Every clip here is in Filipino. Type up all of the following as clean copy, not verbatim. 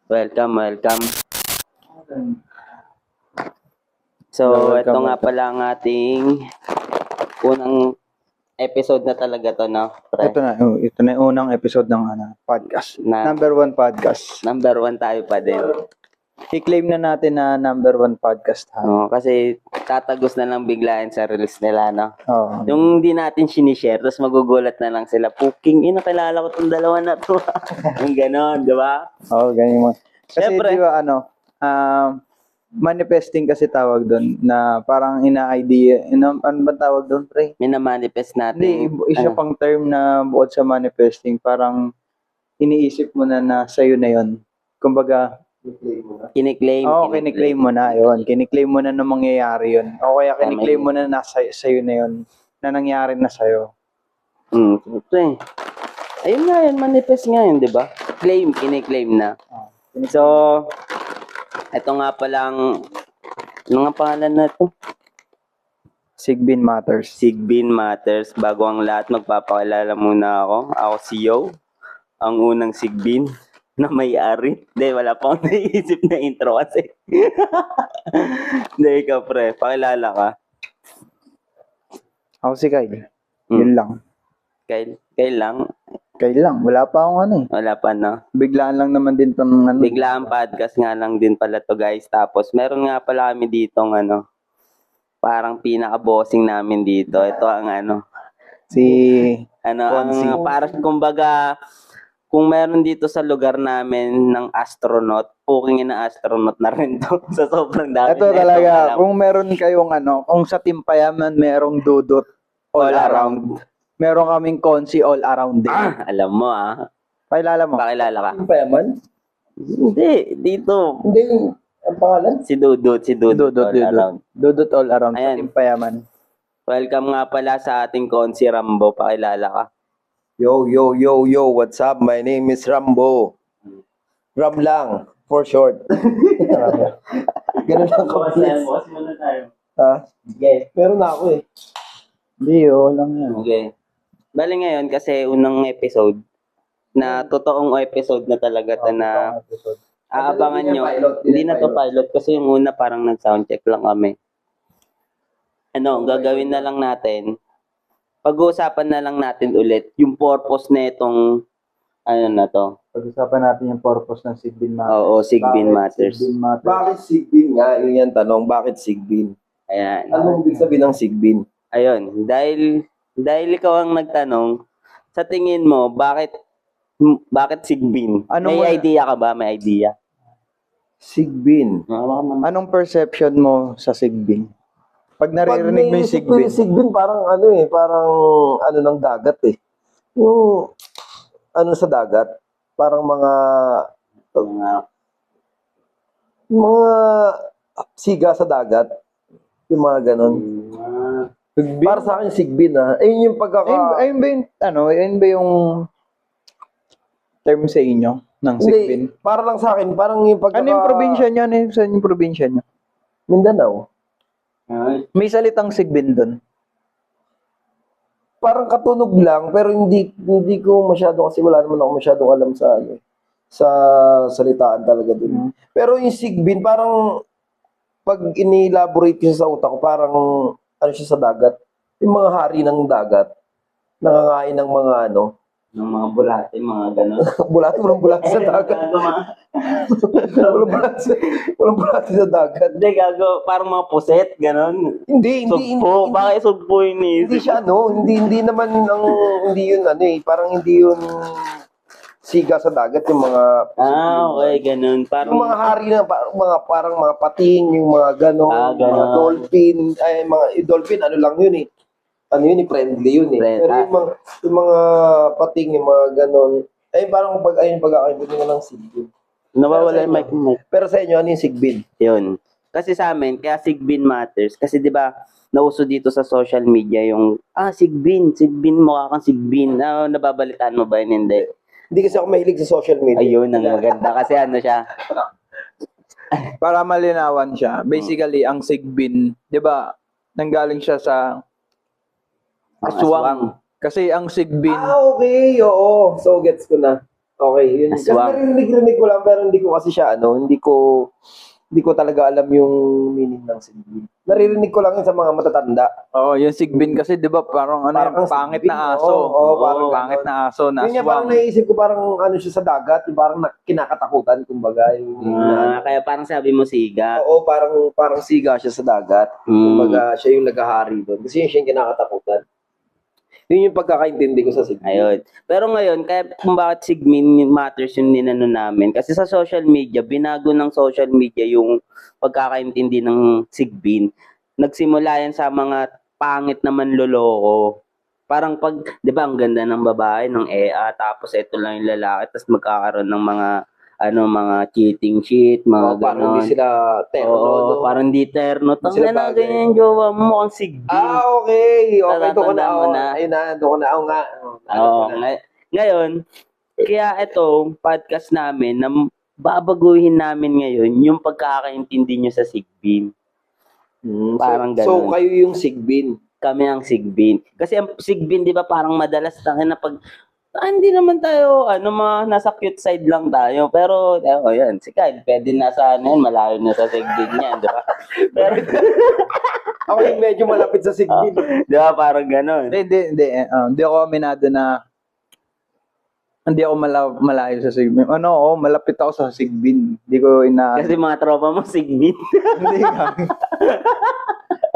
Welcome. So, ito nga pala ang ating unang episode na talaga to, no? Pre? Ito na yung unang episode ng podcast. Number 1 podcast. Number 1 tayo pa din. I-claim na natin na number 1 podcast. Kasi tatagos na lang biglaan sa reels nila, no? Oo. Yung hindi natin sinishare, tapos magugulat na lang sila. Puking, nakilala ko tong dalawa na to. Yung ganon, di ba? Oo, ganyan mo. Kasi Siyempre. di ba manifesting kasi tawag doon na parang ina-idea. Ano ba tawag doon, pre? Minamanifest natin. Hindi, isa pang term na bukod sa manifesting, parang iniisip mo na sa'yo na yon. Kumbaga, Kiniklaim. kiniklaim mo na yun. Kiniklaim mo na mangyayari yun. O kaya kiniklaim mo na nasa sa'yo na yun. Na nangyari na sa'yo. Ito eh. Ayun nga yun, manifest nga yun, di ba? Kiniklaim na. So, ito nga palang, ano nga pangalan na ito? Sigbin Matters. Sigbin Matters. Bago ang lahat, magpapakilala muna ako. Ako si Yo, ang unang Sigbin na may-ari. Hindi, wala pa akong naisip na intro kasi. Hindi, ikaw pre, pakilala ka. Ako si Kyle. Yun lang. Kyle lang? Kyle lang. Wala pa akong Wala pa, no? Biglaan lang naman din itong Biglaan podcast nga lang din pala to guys. Tapos meron nga pala kami dito parang pinaka-bossing namin dito. Ito ang Fonzie. parang kumbaga kung meron dito sa lugar namin ng astronaut, puking na astronaut na rin to. Sa sobrang dami. Ito talaga, kung meron kayong kung sa Team Payaman merong dudot all around. Meron kaming konsi all around din. Alam mo Pakilala mo. Pakilala ka. Team Payaman? Hindi, dito. Hindi, ang pangalan? Si Dudut all around. Dudot all around sa Ayan. Team Payaman. Welcome nga pala sa ating konsi Rambo. Pakilala ka. Yo, what's up? My name is Rambo. Ram lang, for short. Ganun lang kapatid. Boss muna tayo. Ha? Okay. Meron na ako eh. Hindi, lang yan. Okay. Bali ngayon kasi unang episode na totoong episode na talaga to na aabangan nyo. Hindi na to pilot kasi yung una parang nag-soundcheck lang kami. Gagawin na lang natin. Pag-uusapan na lang natin ulit yung purpose na itong na to. Pag-usapan natin yung purpose ng Sigbin Matters. Oo, Sigbin Matters. Sigbin Matters. Bakit Sigbin nga? Yun yung tanong, bakit Sigbin? Ayan. Anong ibig sabihin ng Sigbin? Ayun, dahil ikaw ang nagtanong, sa tingin mo, bakit Sigbin? May idea ka ba? May idea? Sigbin. Anong perception mo sa Sigbin? Pag naririnig mo yung naisip ko Sigbin, yung Sigbin, parang parang ng dagat eh. Yung sa dagat, parang mga siga sa dagat, yung mga ganon. Para sa akin, Sigbin ayun yung ayun ba yung term sa inyo ng Sigbin? Hindi, para lang sa akin, parang yung Ano yung probinsya niyo? Saan yung probinsya niyo? Mindanao. May salitang Sigbin doon. Parang katunog lang, pero hindi ko masyado, kasi wala naman ako masyadong alam sa salitaan talaga dun. Pero yung Sigbin, parang pag inelaborate ko sa utak ko, parang siya sa dagat. Yung mga hari ng dagat, nangangain ng mga Ng mga bulate, mga gano'n. walang bulate sa dagat. walang bulate sa dagat. Hindi, gago. Parang mga puset, gano'n. Hindi. Sugpo. Bakit sugpo yun eh? Hindi siya hindi naman hindi yun parang hindi yun siga sa dagat yung mga Okay, gano'n. Parang yung mga hari na parang mga pating, yung mga ganon, ganon. mga dolphin, yung dolphin lang yun eh. Friendly yun eh. Pero yung mga pating, yung mga ganon, parang pagkakaibig nyo ng Sigbin. nawawala yung mic. Pero sa inyo, ano yung Sigbin? Yun. Kasi sa amin, kaya Sigbin Matters. Kasi di ba nauso dito sa social media yung, Sigbin, mukha kang Sigbin. Nababalitaan mo ba yun? Hindi. Hindi kasi ako mahilig sa social media. Ayun, ang maganda. Kasi siya. Para malinawan siya, basically, ang Sigbin, di ba, nanggaling siya sa aswang. Kasi ang Sigbin, Okay, oo. So, gets ko na. Okay, yun. Kasi Aswang. narinig ko lang, pero hindi ko kasi siya, hindi ko talaga alam yung meaning ng sigbin. Naririnig ko lang yun sa mga matatanda. Oo, yung sigbin kasi 'di ba parang ano, Parang yung pangit sigbin, na aso. oo, parang pangit ganon. na aso na Yun nga, parang aswang. naisip ko parang ano siya sa dagat, yung parang kinakatakutan, kumbaga. Kaya parang sabi mo siga. Oo, parang siga siya sa dagat. Kumbaga, siya yung naghahari doon. Kasi yun siya yung kinakatakutan. Yun yung pagkakaintindi ko sa sigbin. Ayun. Pero ngayon, kaya kung bakit Sigmin matters yung ninano namin. Kasi sa social media, binago ng social media yung pagkakaintindi ng Sigbin. Nagsimula yan sa mga pangit na manloloko. Parang pag, di ba, ang ganda ng babae, ng EA, tapos ito lang yung lalaki, tapos magkakaroon ng mga cheating shit, mga Parang ganon. hindi sila terno, Oo, no? parang di terno. Hindi sila Tangina na bagay. ganyan yung jowa mo, mukhang Sigbin. Okay. Okay, doon ko na. Tatatandaan mo na. Ayun na, doon ko na. Oo nga. Oo, ngayon, kaya ito, podcast namin, na babaguhin namin ngayon yung pagkakaintindi nyo sa Sigbin. Parang So, ganun. kayo yung sigbin. Kami ang Sigbin. Kasi ang Sigbin, di ba, parang madalas tangin na pag, hindi naman tayo, nasa cute side lang tayo. Pero, yan, si Kyle, pwede nasa, malayo na sa Sigbin niya, di ba? Pero, Ako yung medyo malapit sa sigbin. di ba, parang ganun. Hindi ako aminado na hindi ako malayo sa sigbin. Malapit ako sa sigbin. Hindi ko Kasi mga tropa mo, Sigbin. hindi nga.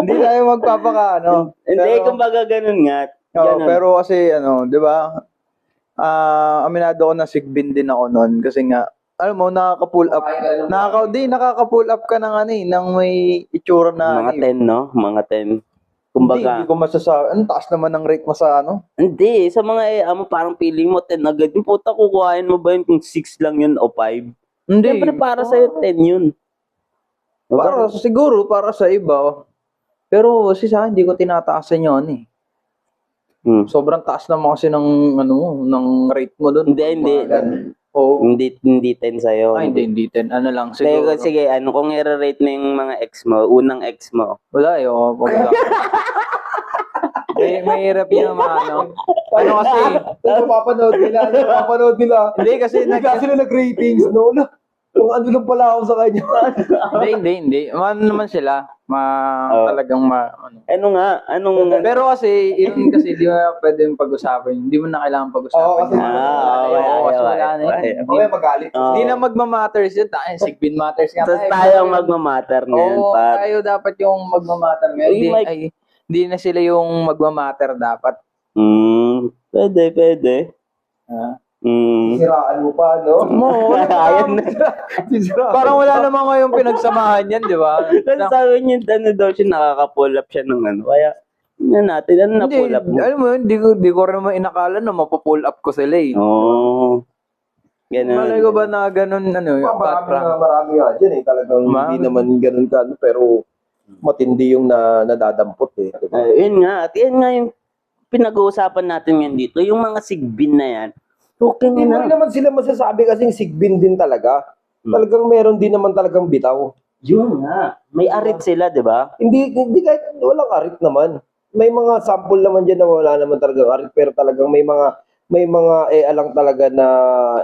Hindi tayo Hindi, kumbaga ganun nga. Ganun. pero kasi 'di ba? Aminado ako na sigbin din ako noon kasi nga alam mo nakaka-pull up. Nakaka-pull up ka ng may itsura na Mga 10, no? Mga 10. Kumbaga, hindi ko masasabi. Ang taas naman ng rate mo sa hindi. Sa mga parang feeling mo 10 agad. Yung puta, kukuhain mo ba yun kung 6 lang yun o 5? Hindi. Siyempre, para sa'yo 10 yun. Siguro para sa iba. Pero sa akin, hindi ko tinataasan yun eh. Sobrang taas naman kasi ng rate mo doon. Hindi. Oo. Hindi 10 sa'yo. Hindi 10. Ano lang, siguro. Sige, kung i-rate mo yung mga ex mo, unang ex mo. Wala eh. Wala. Mahirap yung kasi, Napapanood nila. hindi kasi Sila nag-ratings, no? Kung ano lang pala ako sa kanya. hindi. Naman sila. Talagang Pero kasi, yun kasi, di mo na pwedeng pag-usapan. Hindi mo na kailangan pag-usapan. Oo, kasi wala na yun. Okay, magalit. Hindi na magmamatters yun. Sigbin matters nga. Tapos tayo ang magmamatter ngayon, Oo, par. tayo dapat yung magmamatter ngayon. Hindi na sila yung magmamatter dapat. Pwede. Siraan mo pa, no? Ayan na. Parang wala naman kayong pinagsamahan yan, di ba? Kasi sabi niya, daw siya, nakaka-pull up siya ng Kaya, natin, Hindi, na-pull up mo? alam mo yun, di ko rin naman inakala na mapapull up ko sila eh. Oo. Ganun. Malay ko ba na ganun, Marami nga dyan eh. Talagang hindi naman ganun ka, pero matindi yung nadadampot eh. Diba? Yun nga. At yan nga yung pinag-uusapan natin ngayon dito. Yung mga sigbin na yan. Okay Hindi mo rin naman sila masasabi kasing sigbin din talaga. Talagang meron din naman talagang bitaw. Yun nga. May arit sila, di ba? Hindi kahit walang arit naman. May mga sample naman dyan na wala naman talagang arit, pero talagang may mga alang talaga na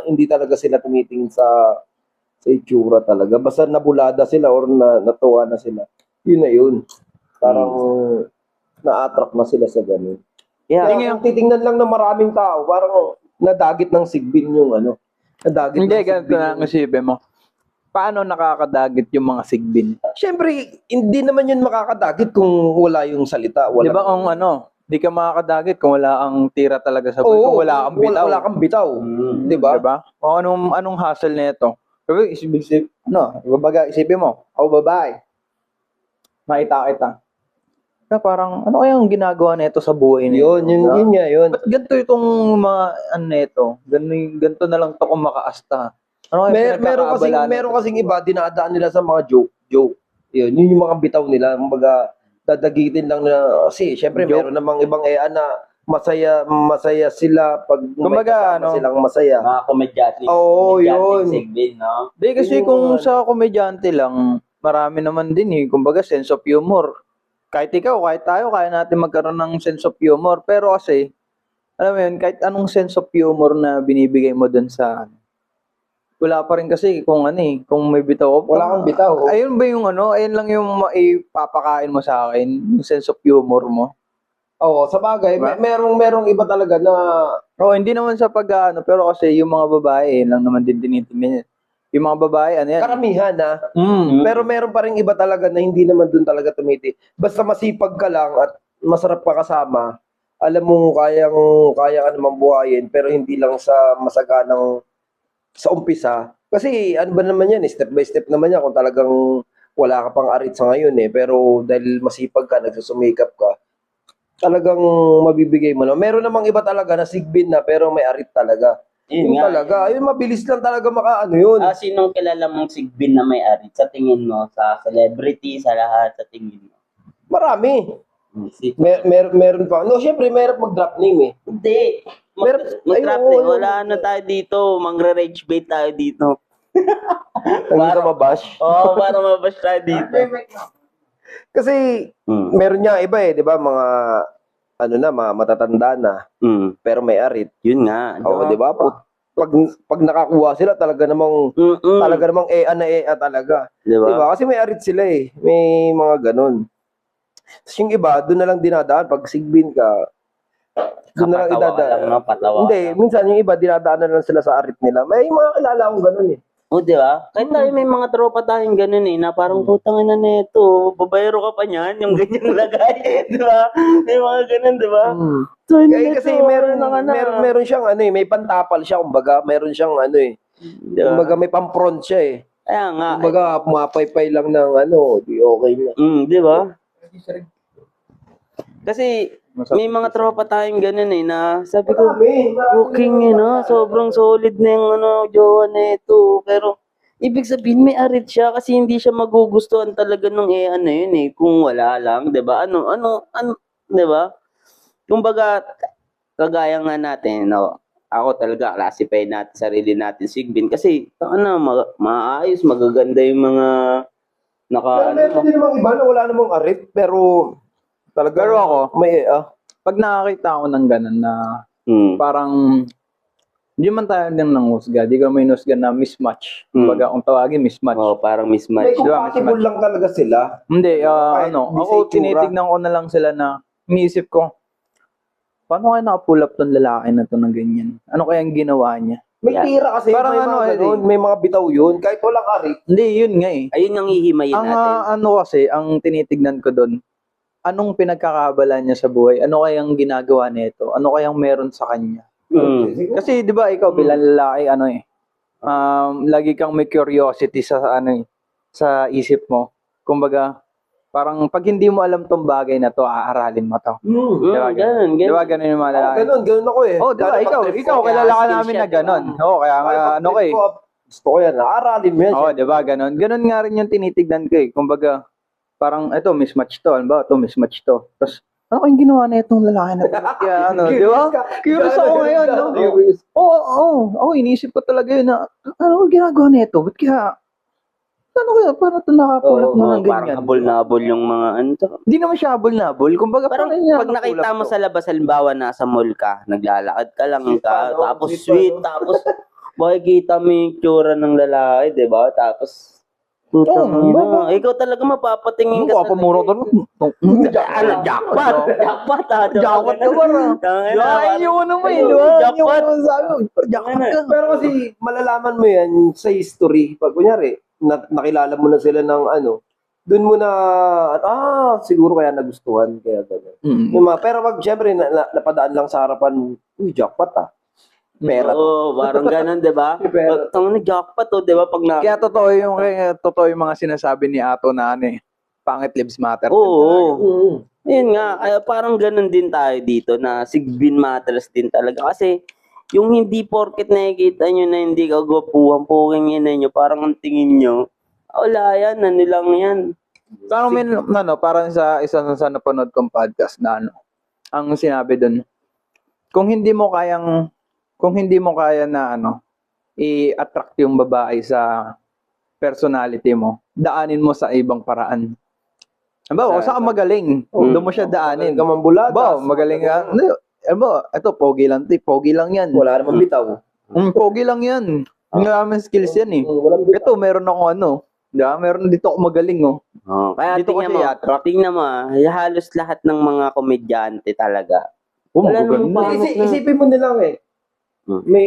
hindi talaga sila tumitingin sa itsura talaga. Basta nabulada sila or natuwa na sila. Yun na yun. Parang na-attract na sila sa ganun. Yeah. Kaya ang titingnan lang ng maraming tao, parang nadagit ng sigbin yung nadagit Hindi, ng ganito sigbin na ang isipin mo. Paano nakakadagit yung mga sigbin? Siyempre, hindi naman yun makakadagit kung wala yung salita. Di ba kung di ka makakadagit kung wala ang tira talaga sa buhay, kung wala kang bitaw. Wala kang bitaw. Di ba? Diba? O anong hassle nito? Pero isipin mo, ako babae. Makita kita. Na parang, ano kayang ginagawa nito sa buhay nito? Yun nga yun. Ba't ganito itong mga nito? Ganito na lang to kung makaasta. Ano kaya Meron kasing iba, dinadaan nila sa mga joke. Yun yung mga bitaw nila. Kumbaga, dadagitin lang na, kasi syempre meron namang ibang na masaya sila pag kumbaga, silang masaya. Mga komedyante. Oo, yun. Sigbin, no? Di kasi kung sa komedyante lang, marami naman din eh. Kumbaga, sense of humor. Kahit ikaw, kahit tayo, kaya natin magkaroon ng sense of humor. Pero kasi, alam mo yun, kahit anong sense of humor na binibigay mo dun sa, wala pa rin kasi kung ano eh, kung may bitaw ka. Wala kang bitaw. Ayun ba yung ano, ayun lang yung maipapakain mo sa akin, yung sense of humor mo. Oo, sa bagay, Diba? merong iba talaga na Oo, hindi naman sa pag-ano, pero kasi yung mga babae, yun lang naman din tinitingnan yan. Yung mga babae, ano yan? karamihan na. Mm. Pero meron pa rin iba talaga na hindi naman dun talaga tumiti. Basta masipag ka lang at masarap ka kasama, alam mo kaya ka namang buhayin pero hindi lang sa masaganang sa umpisa. Kasi ano ba naman yan, step by step naman yan kung talagang wala ka pang arit sa ngayon eh. Pero dahil masipag ka, nagsusumikap ka, talagang mabibigay mo na. Meron namang iba talaga na sigbin na pero may arit talaga. Yun Yun nga. talaga. Ayun, mabilis lang talaga makaano yun. Sinong kilala mong sigbin na may arit sa tingin mo? Sa celebrity, sa lahat, sa tingin mo? Marami. Meron pa. No, syempre, meron mag-drop name eh. Hindi. Mag-trap Ayun, din. Wala na tayo dito. Mangre-rage bait tayo dito. Nang sa mabash. Oo, para mabash tayo dito. Kasi, meron niya iba eh, di ba? Mga, ano na, mga matatanda na, pero may arit. Yun nga. Oo, di ba? Pag nakakuha sila, talaga namang ea na ea talaga. Di Di ba? ba? Kasi may arit sila eh. May mga ganun. Tapos yung iba, doon na lang dinadaan. Pag sigbin ka, doon na lang Kapatawa ka lang, idadaan. no? Patawa. Hindi, minsan yung iba, dinadaan na lang sila sa arit nila. May mga kilala akong ganun eh. O, di ba? Kahit tayo may mga tropa tayong ganun eh, na parang putang ina neto, babayero ka pa niyan, yung ganyang lagay, di ba? May mga ganun, di ba? So, Kasi meron siyang ano eh, may pantapal siya, kumbaga, meron siyang ano eh. Di ba? Kumbaga may pampront siya eh. Kaya nga. Kumbaga, mapaypay lang ng ano, di okay na. Di ba? Kasi may mga tropa tayong ganun eh, na sabi ko, booking sobrang solid na yung jowa nito. Pero, ibig sabihin may arit siya kasi hindi siya magugustuhan talaga nung yun eh, kung wala lang, di ba? Ano, di ba? Kumbaga, kagaya nga natin, ako talaga, classify natin, sarili natin, Sigbin, kasi, maayos, magaganda yung mga, Meron din namang iba na wala namang arit, pero talaga, Pero ako, may pag nakakita ako ng ganun na parang hindi man tayo din ng husga, di ko may husga na mismatch. Kumbaga, kung tawagin mismatch. Oh, parang may mismatch. compatible lang talaga sila. Hindi, Kahit hindi sa ako itsura. tinitignan ko na lang sila na iniisip ko, paano kaya nakapull up tong lalaki na to ng ganyan? Ano kayang ginawa niya? May tira kasi, Parang may ano, mga ganun, may mga bitaw yun, kahit walang arit. Hindi, yun nga eh. Ayun ang hihimayin Ang natin. kasi, ang tinitignan ko doon, anong pinagkakabala niya sa buhay? Ano kayang ginagawa nito? Ano kayang meron sa kanya? Kasi 'di ba ikaw bilang lalaki lagi kang may curiosity sa sa isip mo. Kumbaga, parang pag hindi mo alam tong bagay na to, aaralin mo to. Diba, Ganun. Di ba ganun yung mga lalaki? Ganun ako eh. Oh, di ba Lalo ikaw, pag trip ikaw ko, kilala ka skill namin siya, na ganun. diba? Oo, kaya nga pag ano ko trip eh. ko, gusto ko yan, aralin mo yan. Oo, di ba ganun. Ganun nga rin yung tinitignan ko eh. Kumbaga, parang ito mismatch to, ano ba? Ito mismatch to. Tapos ano kayong ginawa na itong lalaki na to? Kaya di ba? Curious ako ngayon, no? Oo, iniisip ko talaga yun na, ano ginagawa na ito? Ba't kaya, ano kaya, parang ito nakapulak mo ng Parang ganyan? habol na habol yung mga Hindi naman siya habol-nabol. Kumbaga, Parang niya pag nakita nakapulak mo to? sa labas, halimbawa nasa mall ka, naglalakad ka lang, Sweet pa, no? tapos Sweet pa, sweet, no? tapos makikita mo yung tsura ng lalaki, di ba? Tapos, putang ina. Ikaw talaga mapapatingin ka Pamuro to. Jackpot! Jackpot! Jackpot ka ba? Ay, yun naman eh, di ba? Yung Jackpot! sabi mo, jackpot ka. Pero kasi malalaman mo yan sa history. Pag kunyari, nakilala mo na sila ng ano, dun mo na, siguro kaya nagustuhan, kaya gano'n. Pero pag syempre, napadaan lang sa harapan, jackpot Pera to. Oo, parang ganun, di ba? Pera. Jackpot, di ba? Pag na... Kaya totoo yung mga sinasabi ni Ato na pangit lives matter. Oo. Yun nga, kaya parang ganun din tayo dito na Sigbin matters din talaga. Kasi yung hindi porket nakikita nyo na hindi kagwapuhan, puking ina nyo, parang ang tingin nyo, wala yan, ano lang yan. Parang parang sa isa sa napanood kong podcast na ang sinabi doon, kung hindi mo kaya na i-attract yung babae sa personality mo, daanin mo sa ibang paraan. Ba, saan ka magaling? Doon mo siya daanin. Magaling ka mambulatas. Ba, magaling ka. ito, pogi lang, pogi lang yan. Wala namang bitaw. Pogi lang yan. Hindi namin skills yan eh. Walang bitaw. Ito, meron ako meron dito ako magaling Kaya Dito tingnan kasi mo, attract. tingnan mo, halos lahat ng mga komedyante talaga. Wala namang pangit na. Isipin mo nilang may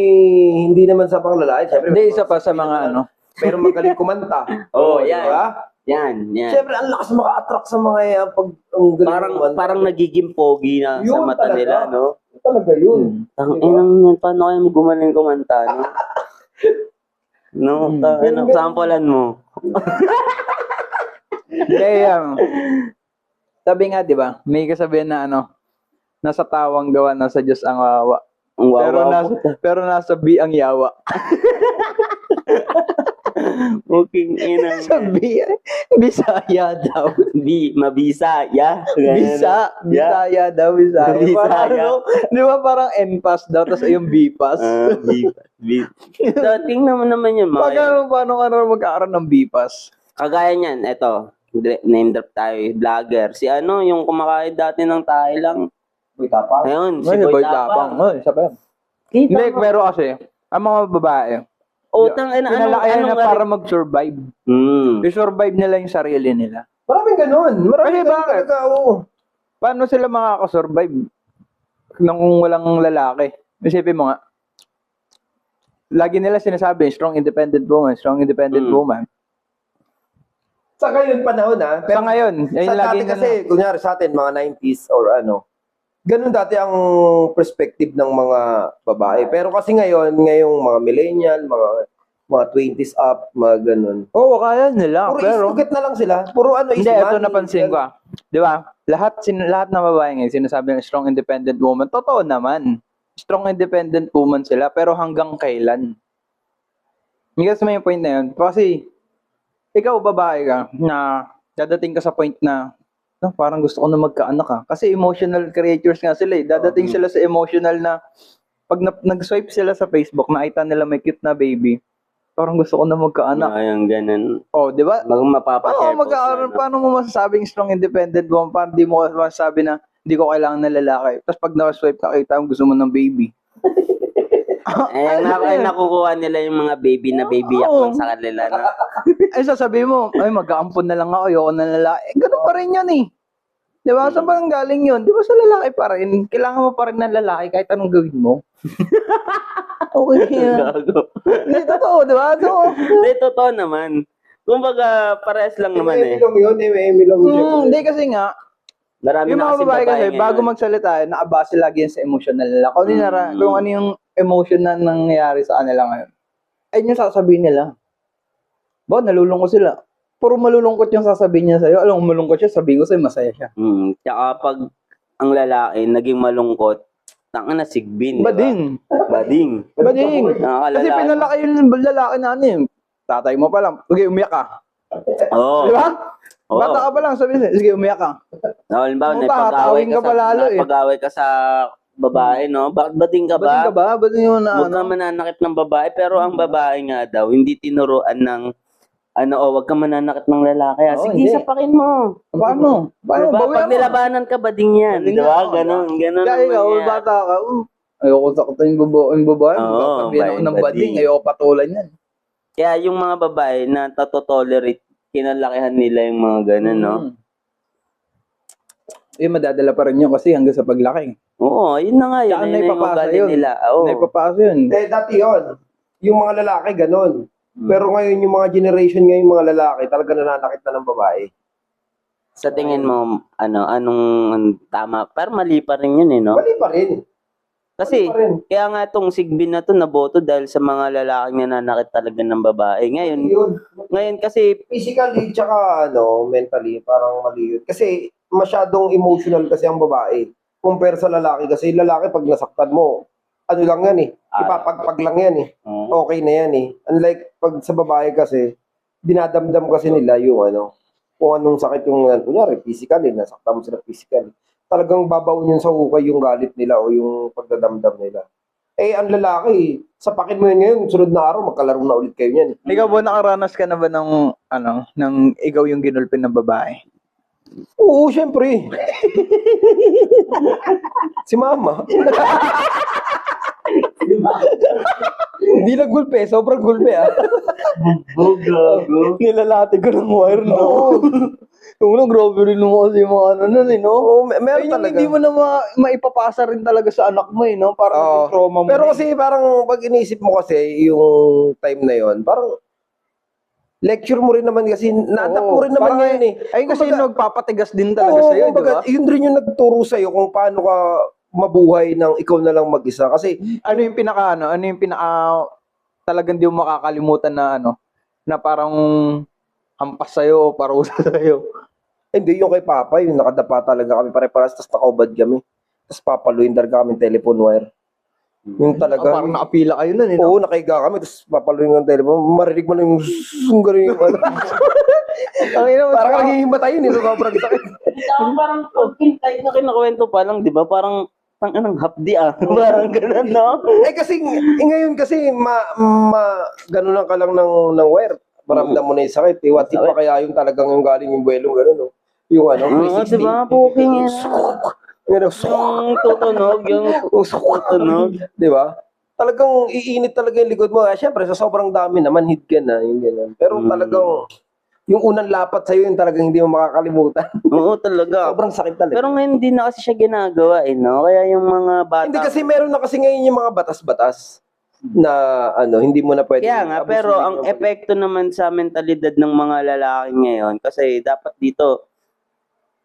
hindi naman sa pang lalaki. Siyempre, Hindi, isa pa sa mga pero magaling kumanta. Oo, yan. Diba? Yan. Siyempre, ang lakas maka-attract sa mga yan pag ang galing kumanta. Parang nagiging pogi na sa Yun mata talaga. nila, no? Talaga yun. Inang yan, paano kayo gumaling kumanta, no? No, sampulan mo. Sabi nga, di ba, may kasabihan na nasa tawang gawa, nasa Diyos ang wawa. Ang Pero nasa bi ang yawa. Booking inang. Sabi, Bisaya daw. Mabisaya. Bisaya daw, Bisaya. Bisaya. Di ba parang N-pass daw, tapos yung B-pass? So, tingnan mo naman yun, mga. Paano magkakaroon ng B-pass? Kagaya niyan, eto, name drop tayo, vlogger. Si yung kumakain dati ng tayo lang. Boy Tapang. Ayun, si Ay, Boy Boy Tapang. Tapang. Isa pa yan. Kita Hindi, mo. pero kasi, ang mga babae, Utang, pinalakayan na para mag-survive. I-survive nila yung sarili nila. Maraming ganun. Maraming Kasi ganun bakit? talaga, oo. Paano sila makakasurvive nung walang lalaki? Isipin mo nga, lagi nila sinasabi, strong independent woman. Sa ngayon panahon Sa ngayon, sa yun lagi dati kasi, kunyari sa atin, mga 90s or ganun dati ang perspective ng mga babae. Pero kasi ngayong mga millennial, mga 20s up, mga ganun. Oo, kaya nila. Puro Pero, isukit na lang sila. Puro hindi, ito napansin ko. Di ba? Lahat ng babae ngayon, sinasabi ng strong independent woman. Totoo naman. Strong independent woman sila, pero hanggang kailan? Hindi kasi may point na yun. Kasi, ikaw babae ka, na dadating ka sa point na, parang gusto ko na magkaanak ka. Kasi emotional creatures nga sila eh. Dadating sila sa emotional na, pag nag-swipe sila sa Facebook, nakita nila may cute na baby, parang gusto ko na magkaanak. Ayun, ganun. Oh, di ba? Mapapashare po Paano mo masasabing strong independent woman? Paano di mo masasabi na hindi ko kailangan ng lalaki? Tapos pag na-swipe nakita mo gusto mo ng baby. Nakukuha nila yung mga baby na baby yak lang sa kanila. No? Ay, sasabihin mo, mag-aampon na lang ako, ayoko ng lalaki. Ganun pa rin yun eh. Di ba? Saan ba ang galing yun? Di ba sa lalaki pa rin? Kailangan mo pa rin ng lalaki kahit anong gawin mo. Okay yan. Hindi, totoo, di ba? Hindi, totoo naman. Kumbaga, parehas lang naman eh. Emilong yun. Hindi kasi nga, Marami yung na mga kasi babae kasi, ngayon. bago magsalita, nakabase lagi yan sa emotional nila. Kung ano yung emotion na nangyayari sa kanila ngayon, ay yung sasabihin nila. Ba, nalulungkot sila. Puro malulungkot yung sasabihin niya sa'yo. Alam mo, malungkot siya, sabihin ko sa'yo, masaya siya. Tsaka pag ang lalaki naging malungkot, tanga na sigbin. Bading. Bading. Kasi pinalaki yung lalaki na tatay mo pa lang, sige, umiyak ka. Oo. Di ba? Bata ka pa lang, sabihin niya, sige, umiyak ka. Halimbawa, Tatawin ka pa lalo eh. napag-away ka sa babae, no? Bakit bading ka ba? Bading ka ba? Bading yun na Huwag ka mananakit ng babae, pero ang babae nga daw, hindi tinuruan ng huwag ka mananakit ng lalaki. Sige, hindi. sapakin mo. Paano? Pag Bawian mo. nilabanan ka, bading yan. Bading Di ba? nga, Ganon Kaya ikaw, naman yan. bata ka, ayoko saktan yung babae. Oo, Sabihin ako ng bading. bading, ayoko patulan yan. Kaya yung mga babae na tolerate, kinalakihan nila yung mga ganon, no? Madadala pa rin yun kasi hanggang sa paglaki. Oo, yun na nga yun. Saan Yun na yung ipapasa ugali yun? nila. Oo. Naipapasa yun. Dati yun. Yung mga lalaki, ganun. Pero ngayon, yung mga generation ngayon, yung mga lalaki, talaga nananakit na ng babae. Sa tingin mo, anong tama? Pero mali pa rin yun, eh, no? Mali pa rin. Kasi, Mali pa rin. kaya nga itong sigbin na to naboto dahil sa mga lalaking nananakit talaga ng babae. Ngayon kasi, Physically, tsaka mentally, parang mali yun. Kasi, masyadong emotional kasi ang babae. Compare sa lalaki. Kasi lalaki, pag nasaktan mo, ano lang yan eh. Ipapagpag lang yan eh. Okay na yan eh. Unlike pag sa babae kasi, dinadamdam kasi nila yung kung anong sakit yung, kunyari, physically, nasaktan mo sila physically. Talagang babaon yun sa hukay yung galit nila o yung pagdadamdam nila. Eh, ang lalaki, sapakin mo yun ngayon, sunod na araw, magkalaro na ulit kayo niyan. Ikaw ba nakaranas ka na ba ng ikaw yung ginulpin ng babae? Oo, syempre. Si mama. Hindi naggulpe, sobrang gulpe ah. Oh, gago. Nilalati ko ng wire, no? Yung una, grabe rin mo kasi yung mga ano nun, eh, no? Oo, meron Ayun yung talaga. hindi mo na maipapasa rin talaga sa anak mo, eh, no? Parang Oo. naging trauma mo. Pero na, kasi parang pag inisip mo kasi yung time na yon, parang lecture mo rin naman kasi na-adapt Oo, mo rin naman parang ngayon eh. Ayun kasi Kumbaga, nagpapatigas din talaga oo, sa'yo, di kumbaga, ba? yun rin yung nagturo sa'yo kung paano ka mabuhay ng ikaw na lang mag-isa. Kasi, Ano yung talagang di mo makakalimutan na na parang hampas sa'yo o parusa sa'yo. hindi, yung kay Papa, yung nakadapa talaga kami pare-paras, tapos nakaubad kami. Tapos papaluin talaga kami telephone wire. Yung talaga. Parang nakapila kayo nun, eh, no? Oo, nakahiga kami, tapos papaluin ng telephone. Marinig mo na yung gano'n yung ano. Parang naghihimatay yun, sobrang sakit. Parang kahit na kinakwento pa lang, di ba? Parang anong hapdi ah. Parang ganun, no? Kasi, ngayon kasi, gano'n lang ka lang ng wire. Maramdam mo na yung sakit. What if pa kaya yung talagang yung galing yung buwelo, gano'n, no? Yung ano, Oo, 360. di ba? Puking yan. Yung Yung tutunog, yung tutunog. di ba? Talagang iinit talaga yung likod mo. Siyempre, sa sobrang dami naman, hit ka na, yung gano'n. Pero talagang, yung unang lapat sa'yo, yung talagang hindi mo makakalimutan. Oo, talaga. Sobrang sakit talaga. Pero ngayon hindi na kasi siya ginagawa, eh, no? Kaya yung mga bata... Hindi kasi meron na kasi ngayon yung mga batas-batas na hindi mo na pwede. Kaya nga, pero ang epekto naman sa mentalidad ng mga lalaki ngayon, kasi dapat dito,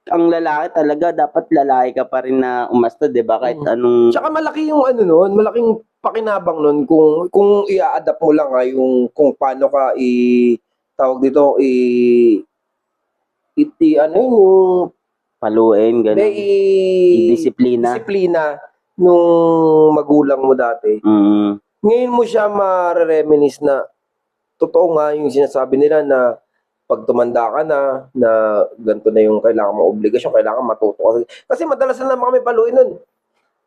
ang lalaki talaga, dapat lalaki ka pa rin na umasta, di ba? Kahit anong... Tsaka malaki yung noon, malaking pakinabang noon kung i-adapt mo lang yung kung paano ka tawag dito, yung Paluin, gano'n. Disiplina. disiplina nung magulang mo dati. Mm. Ngayon mo siya ma-reminisce na totoo nga yung sinasabi nila na pag tumanda ka na ganito na yung kailangan mo obligasyon, kailangan matuto ka. Kasi madalas na naman kami paluin nun.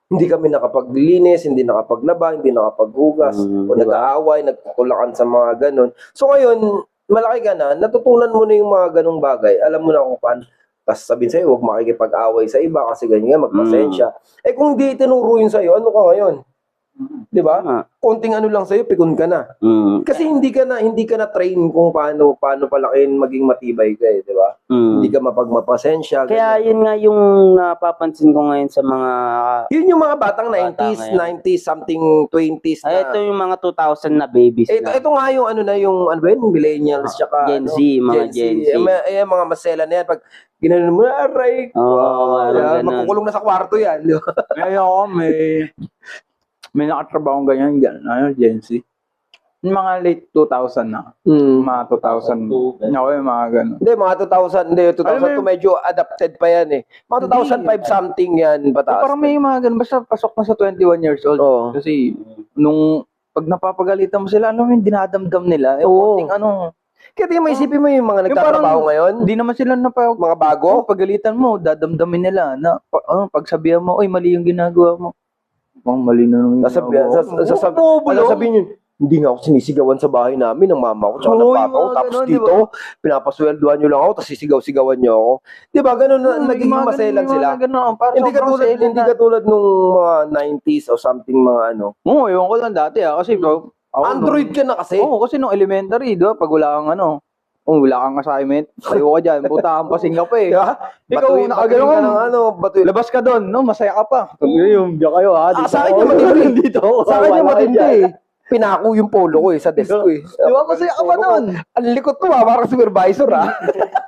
Hindi kami nakapaglinis, hindi nakapaglaba, hindi nakapaghugas, o diba? nag-aaway, nagtutulakan sa mga ganon. So ngayon, malaki ka na, natutunan mo na yung mga ganong bagay, alam mo na kung paano. Tapos sabihin sa'yo, huwag makikipag-away sa iba kasi ganyan, magpasensya. Eh kung di tinuro yun sa'yo, ano ka ngayon? Di ba? Konting ano lang sa'yo, pikon ka na. Kasi hindi ka na train kung paano palakin maging matibay ka di ba? Hindi ka mapagmapasensya. Kaya yun nga yung napapansin ko ngayon sa mga... Yun yung mga batang Bata 90s, ngayon. 90s, something 20s na. Ay, ito yung mga 2000 na babies na. Ito nga yung ano ba yun, millennials, tsaka Gen Z, mga Gen Z. Mga masela na yan. Pag ginanon mo na, aray, makukulong na sa kwarto yan. Di ba? Kaya ako, may nakatrabaho ganyan, Gen Z. Yung mga late 2000 na. Mga 2000. Ako yung mga gano'n. Hindi, mga 2000, hindi, 2000 Alam mo to medyo adapted pa yan eh. Mga 2005 something yan, pataas. Parang may mga ganun, basta pasok na sa 21 years old. Oo. Kasi, pag napapagalitan mo sila, alam mo yung dinadamdam nila. Oo. Konting Kaya di mo isipin mo yung mga nagtatrabaho ngayon? Hindi naman sila Mga bago? pagalitan mo, dadamdamin nila na pagsabihan mo, oy, mali yung ginagawa mo. Mali na nung sasabihin yun, hindi nga ako sinisigawan sa bahay namin ng mama ko tsaka ng papa ko. Tapos ganun, dito, pinapasweldoan nyo lang ako, tapos sisigaw-sigawan nyo ako. Di ba, ganun na, naging maselan sila. Hindi katulad nung mga 90s o something mga ano. Oo, ewan ko lang dati kasi bro. Android ka na kasi. Oo, kasi nung elementary, di ba, pag wala kang wala kang assignment, tayo ka dyan, butahan pasing ka pa eh. Diba? Ikaw, nakagano ka ng labas ka doon, masaya ka pa. Yung diyan kayo ha. Sa akin yung matindi. Dito. Sa akin yung matindi eh. Pinako yung polo ko sa desk ko eh. Di ba, masaya ka pa doon? Ang likot to parang supervisor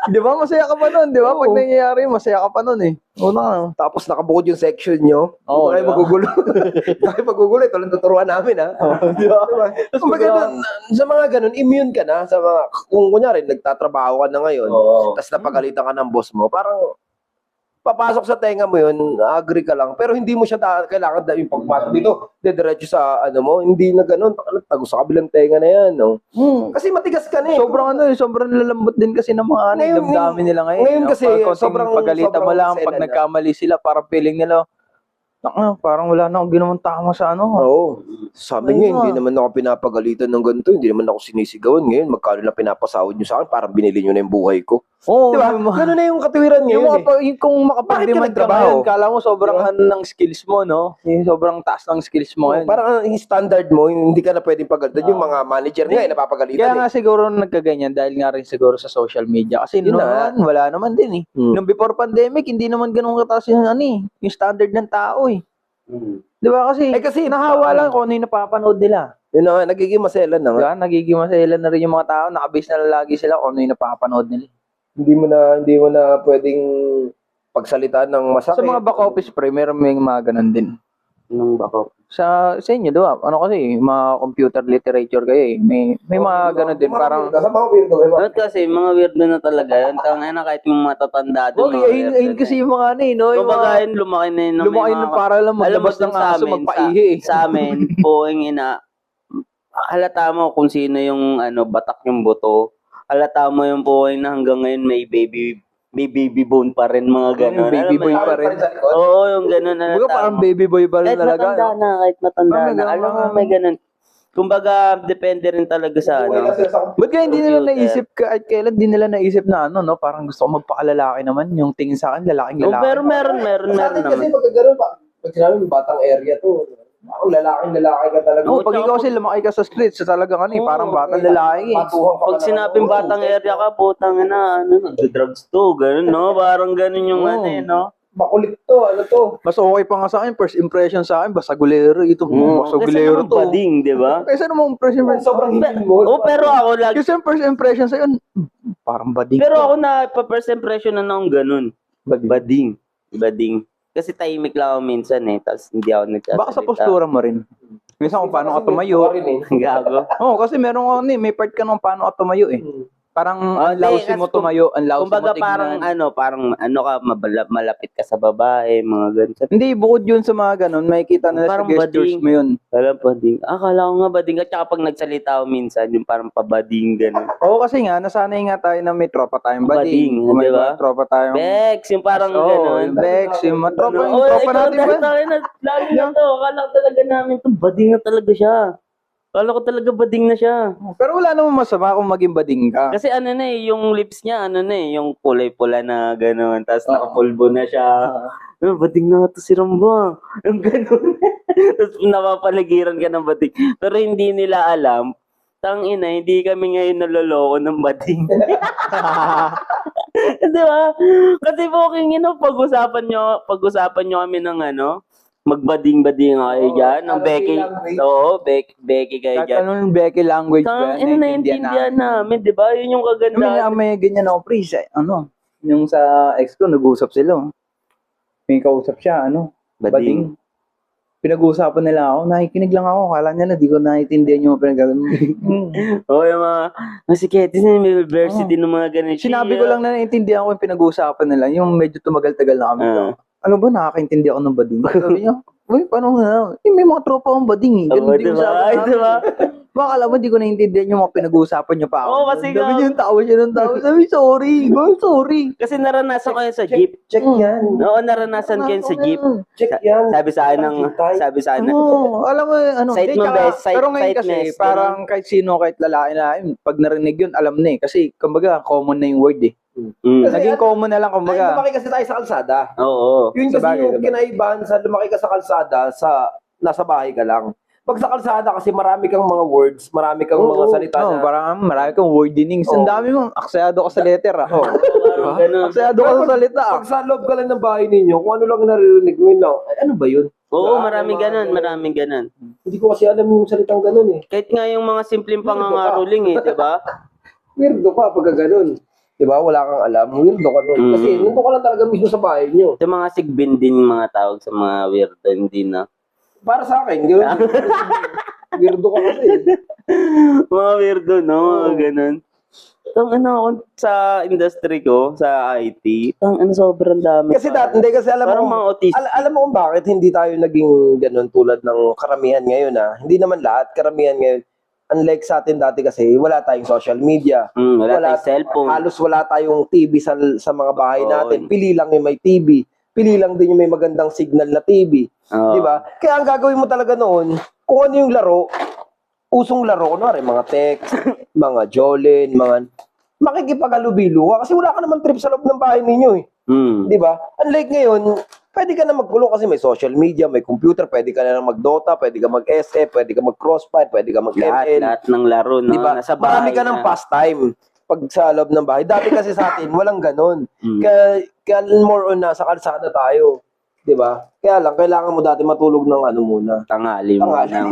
Di ba, masaya ka pa doon, di ba? Pag nangyayari, masaya ka pa doon eh. Tapos nakabukod yung section nyo. Oo, kayo magugulo. Kayo magugulo, ito lang tuturuan namin ha. Diba? Sa mga ganun, immune ka na. Sa mga, kung kunyari, nagtatrabaho ka na ngayon, tapos napagalitan ka ng boss mo, parang papasok sa tenga mo yun, agree ka lang. Pero hindi mo siya kailangan yung pagpasok dito, diretso sa mo, hindi na ganun. Tago sa kabilang tenga na yan. No? Kasi matigas ka na eh. Sobrang lalambot din kasi ng mga damdamin nila ngayon. Ngayon kasi, sobrang pagalitan mo lang, pag nagkamali sila, parang feeling nila, parang wala na akong ginawang tama sa Oo. Sabi niya, hindi naman ako pinapagalitan ng ganito, hindi naman ako sinisigawan. Ngayon, magkano na pinapasahod niyo sa akin, parang binili niyo na yung buhay ko. Oo, Di ba? Ganun na yung katuwiran yung, ngayon eh. yung kung makapag-demand ka nagtrabaho? ngayon, kala mo sobrang Diba? ano ng skills mo, no? Yung sobrang taas ng skills mo ngayon. Parang yung standard mo, hindi ka na pwedeng pagalitan. Yung mga manager nga, napapagalitan Kaya eh. nga siguro nagkaganyan dahil nga rin siguro sa social media. Kasi Yun na. noon, wala naman din eh. Nung before pandemic, hindi naman ganun kataas yung ano eh, yung standard ng tao eh. Di ba kasi, kasi nahawa lang kung ano yung napapanood nila. Yun na nga, nagiging maselan na Di nga. ba? Nagiging masela na rin yung mga tao, nakabase na lagi sila kung ano yung napapanood nila. Hindi mo na pwedeng pagsalitaan ng masakit. Sa mga back office pre, meron may mga ganun din. Nung bako. Sa inyo, di ba? Ano kasi, mga computer literature kayo eh. May mga ganun din, parang... Sa mga weirdo, Bakit kasi, mga weirdo na talaga yun. Tangay na kahit yung matatanda doon. Okay, ayun kasi yung mga ano eh, no? Yung Kumbaga mga, yun, lumaki na yun. na may lumaki na mga- para lang Alam mo, maglabas dun ng aso, magpaihi eh. Sa amin, buong ina, halata mo kung sino yung batak yung buto. Halata mo yung buhay na hanggang ngayon may baby bone pa rin, mga gano'n. Baby Alam mo boy yun? pa rin. Oo, yung gano'n. Kumbaga halata parang mo. baby boy pa rin Kahit talaga. matanda no? na, kahit matanda Ah, na. may Alam mo, ganun. may gano'n. Kumbaga, depende rin talaga sa Ba't kaya hindi nila computer. naisip kahit kailan di nila naisip na ano, no? Parang gusto ko magpakalalaki naman. Yung tingin sa akin, lalaking Oh, lalaki. pero meron Sa atin kasi naman. pag gano'n pa, pag sinabi yung batang area to, ako lalaki ka talaga. Oo, pag tsaka ikaw kasi lumaki ka sa street, sa talagang ano eh, parang batang lalaki eh. Patuhan pa ka Pag na- sinabing batang area ka, putang na, drugs to, gano'n, no? Parang gano'n yung no? Makulit to, ano to. Mas okay pa nga sa akin, first impression sa akin, basagulero. Ito, basagulero Kasi naman to. bading, di ba? Kaysa naman first impression. Sobrang hindi mo. Oh, pero ako lagi, Kasi yung first impression sa'yo, parang bading. pero ako na, first impression na akong ganun. Bading. Bading. Kasi tahimik lang ako minsan eh, tapos hindi ako nagsasalita. Baka sa postura mo rin. Minsan kung paano ka tumayo. Gago. Oo, kasi meron ka may part ka nung paano ka tumayo eh. Parang ang hindi, lousy mo kasi tumayo, ang lousy mo Kumbaga tignan. parang ka, malapit ka sa babae, mga ganun. Hindi, bukod yun sa mga ganun, makikita nila sa Parang gestures bading. mo yun. Alam, bading. Akala ko nga bading. At saka pag nagsalita ako minsan, yung parang pabading, gano'n. Oo, kasi nga, nasanay nga tayo na may tropa tayong bading. Bading, Kung may di ba? mga tropa tayong... Bex, yung parang Oo, gano'n. yung Bex, yung mga tropa, yung Oo, tropa ikaw natin ba? tayo na, lagi na to. Akala ko talaga namin to, bading na talaga siya. Akala ko talaga bading na siya. Pero wala namang masama kung maging bading ka. Kasi yung lips niya, yung kulay-pula na gano'n. Tapos nakapulbo na siya. Bading na to si Ramba. Yung gano'n. Tapos napapaligiran ka ng bading. Pero hindi nila alam, tangina, hindi kami ngayon naloloko ng bading. Di ba? Kasi booking, pag-usapan nyo kami ng magbading-bading kayo dyan. Ng Becky. Oo, Becky kayo Kahit dyan. anong Becky language ba, Naiintindihan namin, di ba? Yun yung kagandahan. May ganyan ako, pre, yung sa ex ko, nag-uusap sila. May kausap siya, bading. Pinag-uusapan nila ako, nakikinig lang ako, kala nila, di ko naiintindihan yung pinag-uusapan. Oo, yung mga siketis na may diversity ng mga ganito. Sinabi ko lang na naiintindihan ko yung pinag-uusapan nila, yung medyo tumagal-tagal na kami. Ano ba, nakakaintindi ako ng bading? Sabi niya, uy, paano nga? May mga tropa akong bading eh. Ganun din usapan namin. Diba? Baka alam mo, di ko naiintindihan yung mga pinag-uusapan niyo pa ako. Oo, kasi Sabi nga- niya, yung tawa siya ng tawa. Sabi, sorry. Sorry. Kasi naranasan ko yan sa jeep. Check yan. Oo, naranasan ko yan sa jeep. Check yan. Sabi sa akin Oo, alam mo, Site hindi, mo, tsaka- best. Site- pero ngayon site kasi, mess, parang kahit sino, kahit lalaki na, pag narinig yun, alam na eh. Kasi, kumbaga, common na yung word eh. Naging common na lang, Ay, kumbaga. lumaki kasi tayo sa kalsada. Oo. Yun kasi Sabagay, yung sabagay. kinaibahan sa lumaki ka sa kalsada sa nasa bahay ka lang. Pag sa kalsada kasi marami kang mga words, marami kang mga salita Oo, na. parang marami kang wordinings. Ang Oo. dami mong, aksayado ka sa letter ah. Oh. Parang ganun. Aksayado ka sa salita ah. Pag sa loob ka lang ng bahay ninyo, kung ano lang naririnig mo yun lang, ay, ano ba yun? Oo, Diba? maraming Yung mga ganun, maraming ganun. Hindi ko kasi alam yung salitang ganun eh. Kahit nga yung mga simpleng pangangaroling di ba? Weirdo ka pagka ganun. Di ba? Wala kang alam. Weirdo ka nun. Kasi nandun ka lang talaga mismo sa bahay nyo. Sa mga sigbin din yung mga tawag sa mga weirdo, hindi na. Para sa akin, ganun. Weirdo ka kasi. Mga weirdo, no? Mga ganun. Ako sa industry ko, sa IT, sobrang dami. Kasi dati, hindi kasi alam Parang mo, mga autistic. alam mo kung bakit hindi tayo naging ganun tulad ng karamihan ngayon Hindi naman lahat, karamihan ngayon. Unlike sa atin dati kasi, wala tayong social media. Wala tayong cellphone. Halos wala tayong TV sa mga bahay Oo. natin. Pili lang yung may TV. Pili lang din yung may magandang signal na TV. Oo. Di ba? Kaya ang gagawin mo talaga noon, kung ano yung laro, usong laro, kunwari, mga text, mga Jolin, mga... makikipag-alubilo ka kasi wala ka naman trip sa loob ng bahay ninyo eh. Di ba? Unlike ngayon, pwede ka na magkulong kasi may social media, may computer, pwede ka na mag-Dota, pwede ka mag-SF, pwede ka mag-Crossfire, pwede ka mag-ML. Lahat ng laro, no? Di ba? Nasa Marami bahay ka ng na. pastime pag sa loob ng bahay. Dati kasi sa atin, walang ganun. Mm. Kaya more on nasa kalsada tayo. Di ba? Kaya lang, kailangan mo dati matulog ng ano muna. Tanghali mo Tanghali. nang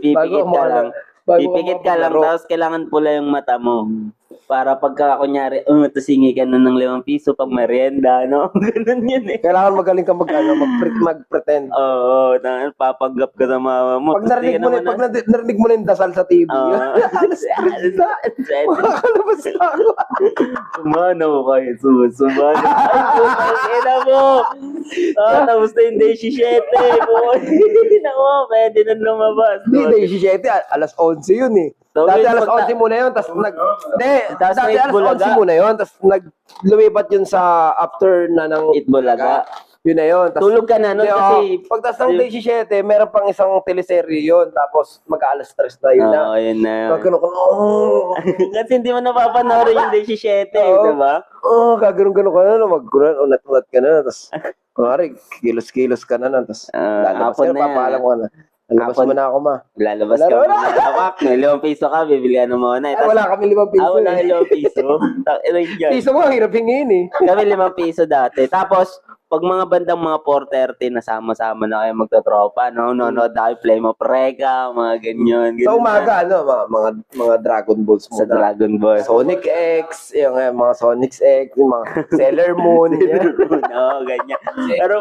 pipikit ka lang. Pipikit ka lang, tapos kailangan pula yung mata mo. Para pagka, kunyari, tasingi ka na ng 5 piso pang merienda, no? Ganun yun eh. Kailangan magaling ka mag-pretend. Oo, papanggap ka sa mama mo. Pag Tapos di narinig ka mo, naman narinig mo na yung dasal sa TV. Makalabas na ako. Sumano kayo, sumano. Ay, putang ina mo! Tapos na yung day 17, boy. Nako, pwede na lumabas. Hindi, 17, alas 11 yun eh. So, Dati yun, alas punta- 11 muna yun, tapos Tas dati may alas Bulaga. 11 muna yun, tapos lumipat yun sa after na ng Itbulaga. Yun na yun. Tas, Tulog ka na nun kasi... pagtas ng day 17, meron pang isang teleserye yun, tapos mag-alas 3 na yun na. Oo, yun na yun. Gagano ka, Kasi hindi mo napapanoorin yung day 17, Oo. di ba? gagano ka na, magkunan, unat-unat ka na, tapos, kunwari, kilos-kilos ka na, tapos, lalabas hapon ka na na, yan. papalam ko na. Lalabas Hapon. mo na ako, ma. Lalabas ka Wala. muna. Tapak, may 5 piso ka, bibili ka ng muna. Ay, wala kami 5 piso. Wala eh. 5 piso. Ina yan. Piso mo, ang hirap hingin eh. Kami 5 piso dati. Tapos, pag mga bandang mga 4:30, nasama-sama na kayo magtotropa, no? Nonood na kayo, Flame of Reka, mga ganyan. Sa umaga, ano, mga Dragon Balls Sa muna. Dragon Ball. Sonic X, yung mga Sonic X, yung mga Sailor Moon. yan. Oo, ganyan. Pero,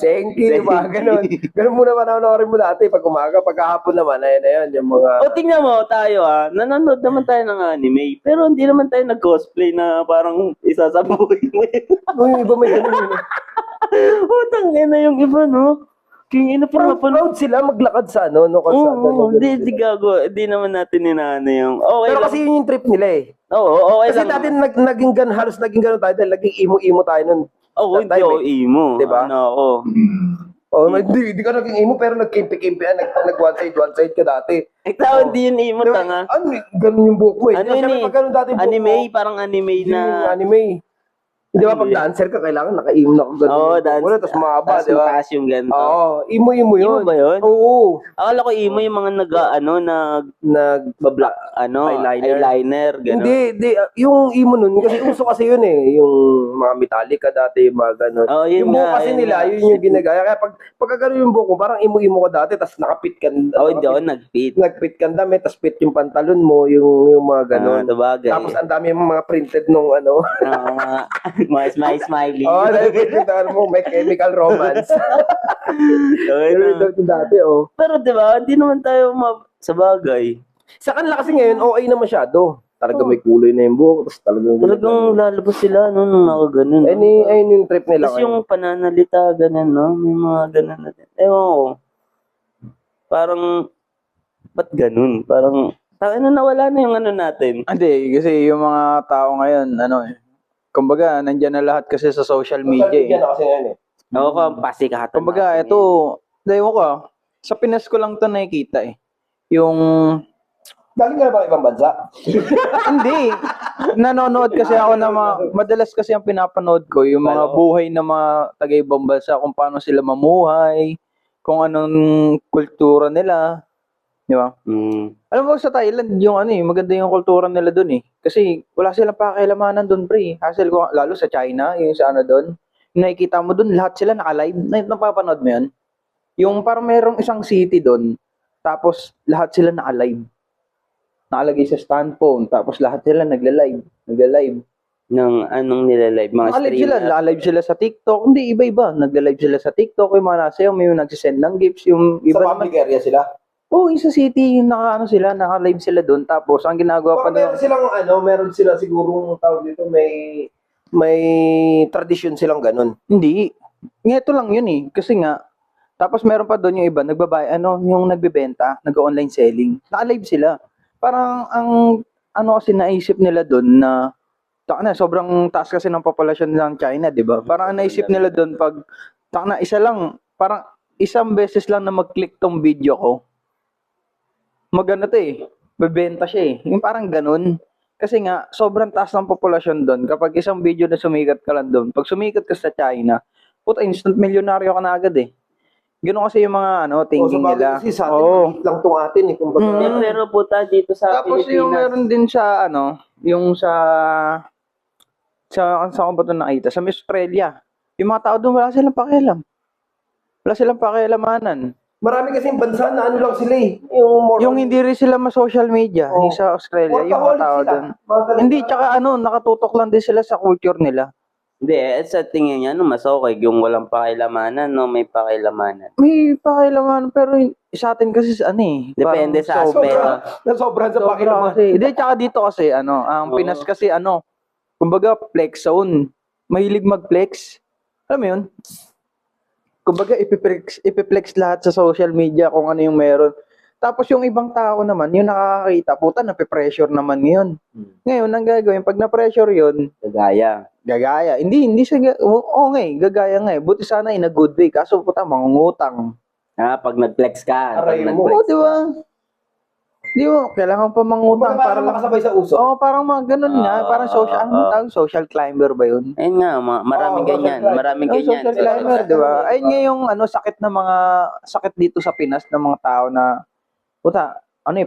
Senki, mga ganun. Ganun muna panoorin mo dati pag umaga, pagkahapon naman, ayun na yun, yung mga... o tingnan mo, tayo nanonood naman tayo ng anime, pero hindi naman tayo nag-cosplay na parang isa sa buhay mo. Uy, iba may ganun yun. Utang ina yung iba, no? King ina pa Proud sila maglakad sa ano, no? Kalsada, no? Oo, Ganun di sila. gago. Di naman natin inaano yung... Okay Pero lang. kasi yun yung trip nila eh. Oo, okay Kasi lang. dati naging halos naging ganun tayo dahil naging imo-imo tayo nun. Oo, that hindi time, ako emo. Diba? Ano ako? Oh, hindi ka naging imo pero nagkimpi-kimpian, nag one side ka dati. Ikaw, hindi yun emo, tanga. Ano, ganun yung buhok mo eh. Ano Kasi yun eh? pag ganun dati yung buhok Anime, mo, parang anime yung na... anime. Di ba pag Ano yun? dancer ka, kailangan naka-imo na kung ganun. Oo, yung buhok dance. mo na, tapos mahaba, Tapos di ba? mataas yung ganito. Oo, imo yun. Emo ba yun? Oo. Akala ko emo yung mga Nag-black. eyeliner, gano'n. Hindi, yung imo nun, kasi uso kasi yun eh, yung mga Metallica dati, mga ganun. Oo, yun yung buhok nga, kasi yun nila, nga. yun yung ginagaya. Kaya pagka ganun yung buhok mo, parang imo-imo ka dati, tapos nakapit ka. Oo, hindi ako nag-fit. Nagpit ka ang damit, tapos fit yung pantalon mo, yung mga ganun. Sabagay. Tapos ang dami yung mga printed nung ano. Mga smiley. Oo, dahil printed mo, may chemical romance. Ayun na. Dati, oh. Pero di ba, hindi naman tayo sa bagay. Sa kanila kasi ngayon, okay na masyado. Talaga may kulay na yung buhok, tapos Talagang lalabas sila, no, nung ako ganun. No? ayun yung trip nila Tapos yung pananalita, ganun, no? May mga ganun na din. Ewan ko. Parang, ba't ganun? Parang, tayo na nawala na yung ano natin. Hindi, kasi yung mga tao ngayon, ano eh, kumbaga, nandyan na lahat kasi sa social media eh. na kasi ngayon eh. Ako ka, pasikatan. Kumbaga, ito, ewan ko, sa Pinas ko lang to nakikita eh. Yung, Galing ka na ba ibang bansa? hindi, nanonood kasi ako ng mga, madalas kasi ang pinapanood ko, yung mga buhay ng mga taga-ibang bansa, kung paano sila mamuhay, kung anong kultura nila, di ba? Alam mo sa Thailand, yung ano eh, maganda yung kultura nila doon eh. Kasi wala silang pakialamanan doon, pre. Hassle ko, lalo sa China, yung sa ano doon. Yung nakikita mo doon, lahat sila naka-live. Napapanood mo yun? Yung parang merong isang city doon, tapos lahat sila naka-live. Nakalagay sa standphone, tapos lahat sila nagla-live. Ng anong nilalive, mga Naka-live sila, streamer. naka-live sila sa TikTok. Hindi, iba-iba. Nagla-live sila sa TikTok, yung mga nasa may nagsisend ng gifts, yung Sa iba public naman. area sila? Oo, isa city, yung naka-live sila doon. Tapos, ang ginagawa pa Meron silang meron sila sigurong tawag dito, may tradisyon silang ganun. Hindi. Ito lang yun eh. Kasi nga, tapos meron pa doon yung iba, yung nagbebenta, nag-online selling. Naka-live sila. Parang kasi naisip nila doon na, sobrang taas kasi ng populasyon ng China, di ba? Parang ang naisip nila doon pag, isa lang, parang isang beses lang na mag-click tong video ko, maganda to eh. Bebenta siya eh. Yung parang ganun. Kasi nga, sobrang taas ng populasyon doon. Kapag isang video na sumikat ka lang doon, pag sumikat ka sa China, puta, instant milyonaryo ka na agad eh. Ganoon kasi yung mga thinking bagay nila. kasi sa atin, Oo. maliit lang tong atin eh. Kumbaga, Pero puta, dito sa Tapos yung Pilipinas, meron din sa yung saan ko ba ito nakita? Sa Australia. Yung mga tao doon, wala silang pakialam. Wala silang pakialamanan. marami kasing bansa na ano lang sila eh. Yung more Yung hindi rin sila ma-social media, Oo. yung sa Australia, yung mga workaholic tao sila. doon. Mga ganun. Hindi, tsaka nakatutok lang din sila sa culture nila. hindi, sa tingin niya, mas okay yung walang pakilamanan, no? May pakilamanan. May pakialaman, pero sa atin kasi Depende sa parang aspeto. Nasobrahan sa Sobra pakilaman. kasi. Hindi, tsaka dito kasi, ang Oo. Pinas kasi, kumbaga, flex zone. Mahilig mag-flex. Alam mo yun? Kumbaga, ipiplex lahat sa social media kung ano yung meron. Tapos yung ibang tao naman, yung nakakakita, puta, nape-pressure naman yun. Ngayon, ang gagawin, pag na-pressure yun, Kagaya. gagaya. Hindi siya, oo nga eh, gagaya nga eh. Buti sana in a good way. Kaso puta, mangungutang. Pag nag-flex ka. Aray Pag mo. nag-flex Oo, di ba? ka. Di ba? Kailangan pa mangutang Kumbaga para parang lang. makasabay sa uso. Oo, parang mga ganun nga. Parang social, social climber ba yun? Ayun nga, maraming Oo, ganyan. social Maraming Oh, ganyan. social climber, di ba? Ayun nga yung sakit na mga, sakit dito sa Pinas ng mga tao na, puta,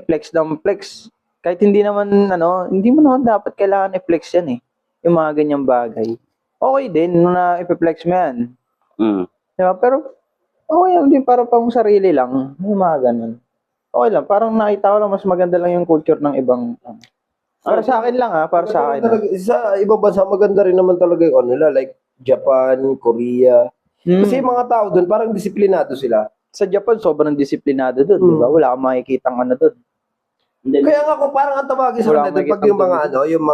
flex ng flex. Kahit hindi naman, hindi mo naman dapat kailangan i-flex yan eh. Yung mga ganyang bagay. Okay din, na i-flex mo yan. Mm. Di ba? Pero, okay lang din para pang sarili lang. Yung mga ganun. Okay lang, parang nakita ko lang mas maganda lang yung culture ng ibang, para sa akin lang para sa akin. Talaga, sa ibang bansa, maganda rin naman talaga yung nila, like Japan, Korea. Kasi yung mga tao doon, parang disiplinado sila. Sa Japan, sobrang disiplinado doon, di ba? Wala kang makikitang doon. Kaya nga kung parang ang tawagin sa Wala kanila doon, akong pag yung mga makikitang yung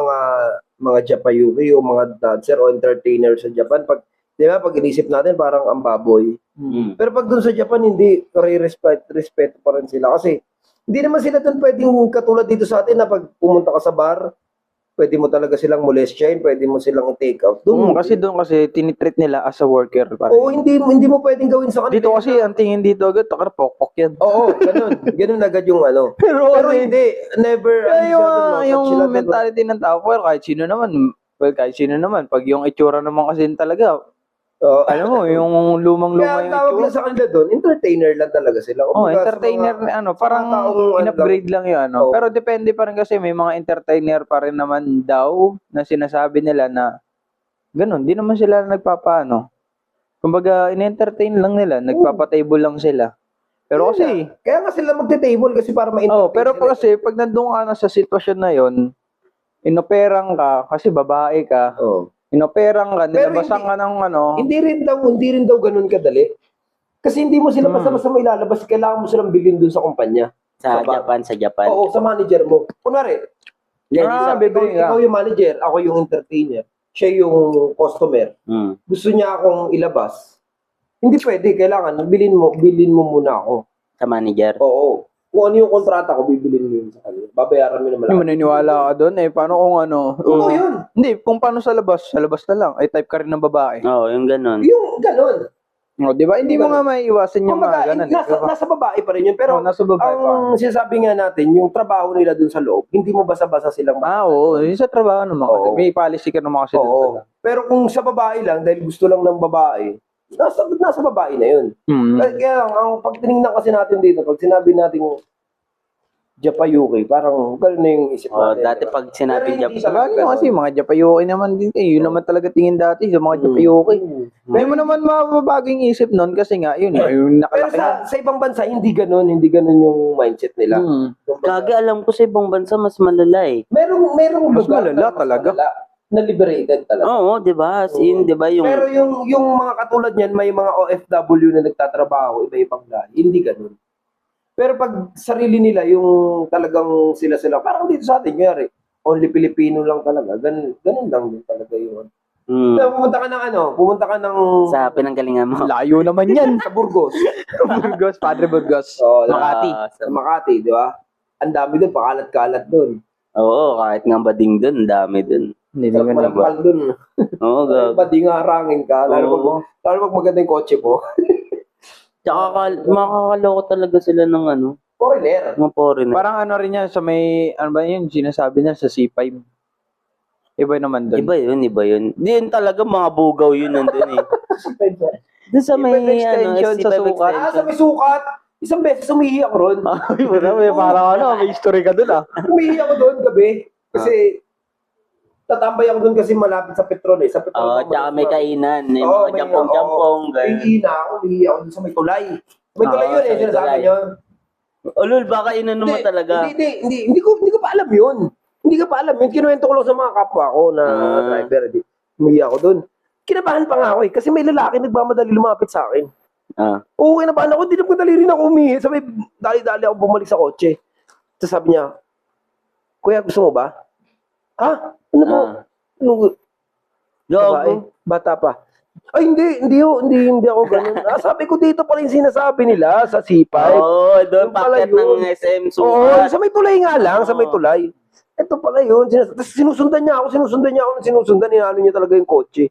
mga Japayuki, yung mga dancer o entertainer sa Japan, pag, di ba, pag inisip natin, parang ang baboy. Mm. Pero pag doon sa Japan, hindi, respeto pa rin sila. Kasi, hindi naman sila doon pwedeng katulad dito sa atin na pag pumunta ka sa bar, pwede mo talaga silang molestyahin, pwede mo silang i-take out. Kasi doon kasi tinitreat nila as a worker. Oo, hindi mo pwedeng gawin sa kanila. Dito kasi, ang tingin dito agad, takar pokpok yan. Oo, ganun. Ganun agad yung Pero hindi, never. yung mentality ng tao, kahit sino naman, pag yung itsura naman kasi talaga, Oo. alam mo, yung lumang-luma Kaya ang yung tawag lang itsura. sa kanila doon, entertainer lang talaga sila. Oh, Kumbaga, sa entertainer, parang taong in-upgrade lang yung Oo. Pero depende pa rin kasi may mga entertainer pa rin naman daw na sinasabi nila na ganun, di naman sila nagpapaano. Kumbaga, in-entertain lang nila, nagpapa-table lang sila. Pero kasi, Kaya nga sila magte-table kasi para ma-entertain pero sila. kasi pag nandun ka na sa sitwasyon na yon, inoperang ka kasi babae ka, Oo. inoperang ka, Pero nilabasan ka ng Hindi rin daw ganun kadali. Kasi hindi mo sila basta-basta mailalabas, kailangan mo silang bilhin doon sa kumpanya. Sa bar. Japan. Oo, sa manager mo. Kunwari, ikaw yung manager, ako yung entertainer, siya yung customer. Mm. Gusto niya akong ilabas. Hindi pwede, kailangan bilhin mo muna ako. Sa manager. Oo. Kung ano yung kontrata ko, bibilin mo yun sa kanya. Babayaran mo na Hindi malaki. maniniwala ka doon paano kung Oo, yun. Hindi, kung paano sa labas na lang, ay type ka rin ng babae. Oo, yung ganun. Yung ganun. Di ba? Hindi mo nga maiiwasan yung mga Kumbaga, ganun. nasa babae pa rin yun. Pero nasa babae pa. ang sinasabi nga natin, yung trabaho nila dun sa loob, hindi mo basa-basa silang Oo. Yung sa trabaho naman. Oo. May policy ka naman kasi Oo. Pero kung sa babae lang, dahil gusto lang ng babae, nasa babae na yun. Kaya lang, ang pag tinignan kasi natin dito, pag sinabi natin Japayuki, parang gano'n na yung isip natin. Dati diba? pag sinabi Pero hindi Japan, Sabagay naman kasi mga Japayuki naman din. Yun naman talaga tingin dati sa mga Japayuki. Hindi mo naman mababaging isip nun kasi nga, yun yung Pero nakalakihan. sa ibang bansa, hindi ganun yung mindset nila. Kumbaga, kage alam ko sa ibang bansa mas malala eh. merong Mas lugar malala na talaga. malala, na liberated talaga. Oo, di ba? As in, di ba yung... Pero yung mga katulad niyan, may mga OFW na nagtatrabaho, iba-ibang lahi. Hindi ganun. Pero pag sarili nila, yung talagang sila, parang dito sa atin, kunyari, only Filipino lang talaga. Ganun lang din talaga yun. Pumunta ka ng... Sa pinanggalingan mo. Layo naman yan. sa Burgos. Burgos, Padre Burgos. Oo, Makati. Sa Makati, di ba? Ang dami doon, pakalat-kalat doon. Oo, kahit nga bading dun, dami dun. Hindi Sarap naman malampal doon. Oo, gag. Ba di nga harangin ka? Lalo pag maganda yung kotse mo. Tsaka makakaloko talaga sila ng Foreigner. Mga foreigner. Parang ano rin yan sa may, ano ba yun, sinasabi niya sa C5. Iba naman doon. Iba yun. Di yun talaga mga bugaw yun nandun eh. Doon sa may, C5 extension sa C5 sukat. Ah, sa may sukat. Isang beses umihi ako ron. Ay, wala, may parang ano, may history ka doon ah. Umihi ako doon gabi. Kasi, tatambay ako doon kasi malapit sa Petron eh. Sa Petron. Oo, tsaka may kainan. May Oo, mga jampong-jampong. ganun. Umihi na ako. Umihi ako doon sa may tulay. May tulay Oo, yun sa eh. may Sinasabi tulay. niyo. Ulul, baka inano mo talaga. Hindi ko pa alam yun. Hindi ko pa alam yun. Kinuwento ko lang sa mga kapwa ko na driver. Umihi ako doon. Kinabahan pa nga ako eh. Kasi may lalaki nagmamadali lumapit sa akin. Oo, kinabahan ako. Hindi na madali rin ako umihi. Sabi, dali-dali ako bumalik sa kotse. Tapos sabi niya, Kuya, gusto mo ba? Ha? Ano po? Ano? Babae? Gago. Bata pa. Ay, hindi ako ganun. Sabi ko dito pala yung sinasabi nila sa C5. Oo, doon Yung pala packet ng yun. SM Oo, sukat. sa may tulay nga lang, sa may tulay. Ito pala yun. Tapos sinusundan niya ako. Inano niya talaga yung kotse.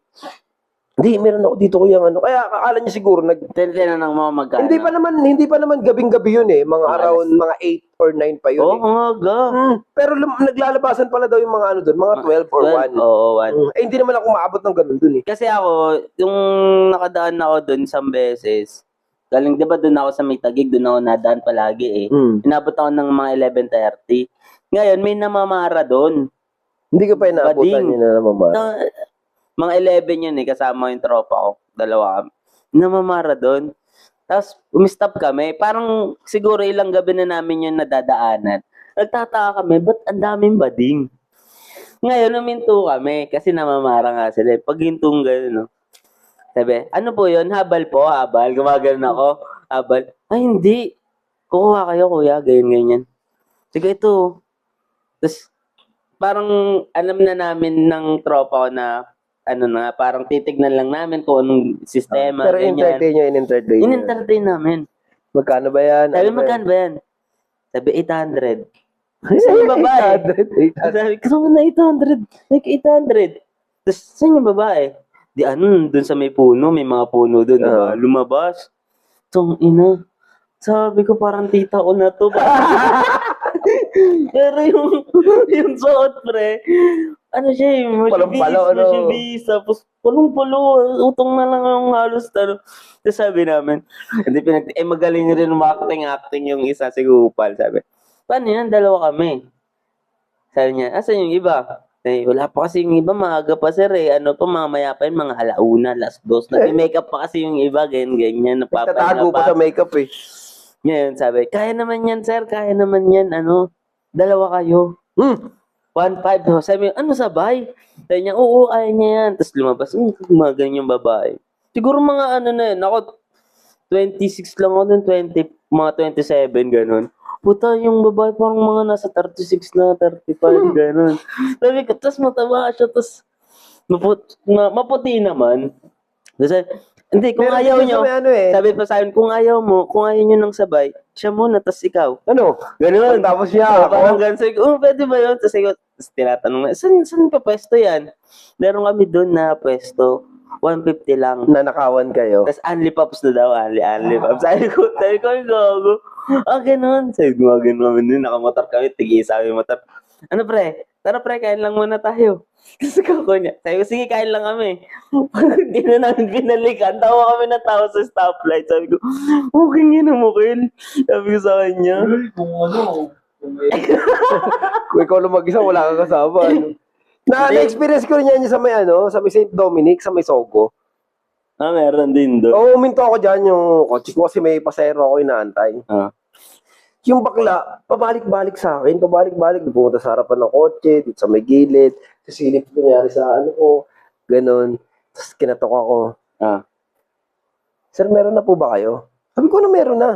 Hindi, meron ako dito ko yung ano. Kaya akala niya siguro Tinanong mo magkano. hindi pa naman gabing-gabi yun eh. Mga around mga 8 or 9 pa yun Oo, eh. nga ga. Pero naglalabasan pala daw yung mga ano doon, mga 12 or 1. Oo, 1. Hindi naman ako maabot ng ganun doon eh. Kasi ako, yung nakadaan ako doon isang beses, galing, di ba doon ako sa may Tagig, doon ako nadaan palagi eh. Inabot ako ng mga 11:30. Ngayon, may namamara doon. Hindi ko pa inaabutan Bading. yun na naman. Mga 11 yun eh, kasama yung tropa ko. Dalawa kami. Namamara doon. Tapos, umistop kami. Parang siguro ilang gabi na namin yun nadadaanan. Nagtataka kami, ba't ang daming bading? Ngayon, uminto kami kasi namamara nga sila. Pag hintong gano'n, no? Sabi, ano po yun? Habal po, habal. Gumagano ako. Habal. Ay, hindi. Kukuha kayo, kuya. Ganyan. Sige, ito. Tapos, parang alam na namin ng tropa ko na ano na, parang titignan lang namin kung anong sistema. Pero ganyan. in-entertain nyo. In-entertain namin. Magkano ba yan? Sabi, magkano ba yan? Sabi, 800. Saan yung babae? 800. Sabi, gusto mo na 800. Like, 800. Tapos, saan yung babae? Di ano, dun sa may puno, may mga puno dun. Diba? Lumabas. Tong ina. Sabi ko, parang tita ko na to. Pero yung suot, pre, ano siya eh, Palang-palo, ano? masyibis, tapos palong-palo, utong na lang yung halos, ano. Tapos sabi namin, hindi magaling rin acting yung isa, si Gupal, sabi. Paano yan, dalawa kami. Sabi niya, asan yung iba? Eh, wala pa kasi yung iba, maaga pa sir eh, ano pa, mamaya pa yun, mga alauna, last dos, nag-makeup pa kasi yung iba, ganyan, Tatago pa sa makeup eh. Ngayon, sabi, kaya naman yan, sir, kaya naman yan, ano, dalawa kayo. 1.5. Sabi, ano sabay? Sabi niya, oo, kaya niya yan. Tapos lumabas, gumagan yung babae. Siguro mga ano na yun, ako, 26 lang ako dun, mga 27, ganun. Puta, yung babae parang mga nasa 36 na, 35, ganun. Sabi ko, tapos mataba siya, tapos maputi naman. Tapos, hindi, kung Meron ayaw din nyo, sa may ano eh. sabi pa sa akin, kung ayaw nyo nang sabay, siya muna, tas ikaw. Ano? Ganun. Tapos siya Parang ako. ganun. Sabi ko, pwede ba yun? Tapos tinatanong na, saan pa pwesto yan? Meron kami doon na pwesto. 150 lang. Nanakawan kayo. Tapos unli pops na daw, unli pops. Sabi ko, ay gago. Ganun. Sabi ko, ganun kami doon. Nakamotor kami, tig-isa kami motor. Ano pre? Tara pre, kain lang muna tayo. Kasi kako niya. Sabi ko, sige, kain lang kami. Hindi na namin binalikan. Tawa kami na tawa sa stoplight. Sabi ko, okay nga na mo, Kel. Sabi ko sa kanya. Kung ikaw lang mag-isa, wala kang kasama. Ano? Na-experience ko rin yan sa may sa may St. Dominic, sa may Sogo. Meron din doon. Oo, uminto ako dyan yung kotse ko kasi may pasero ako inaantay. Yung bakla, pabalik-balik sa akin, pumunta sa harapan ng kotse, dito sa may gilid, sisilip ko nangyari sa ano ko, ganun. Tapos kinatok ako. Sir, meron na po ba kayo? Sabi ko na meron na.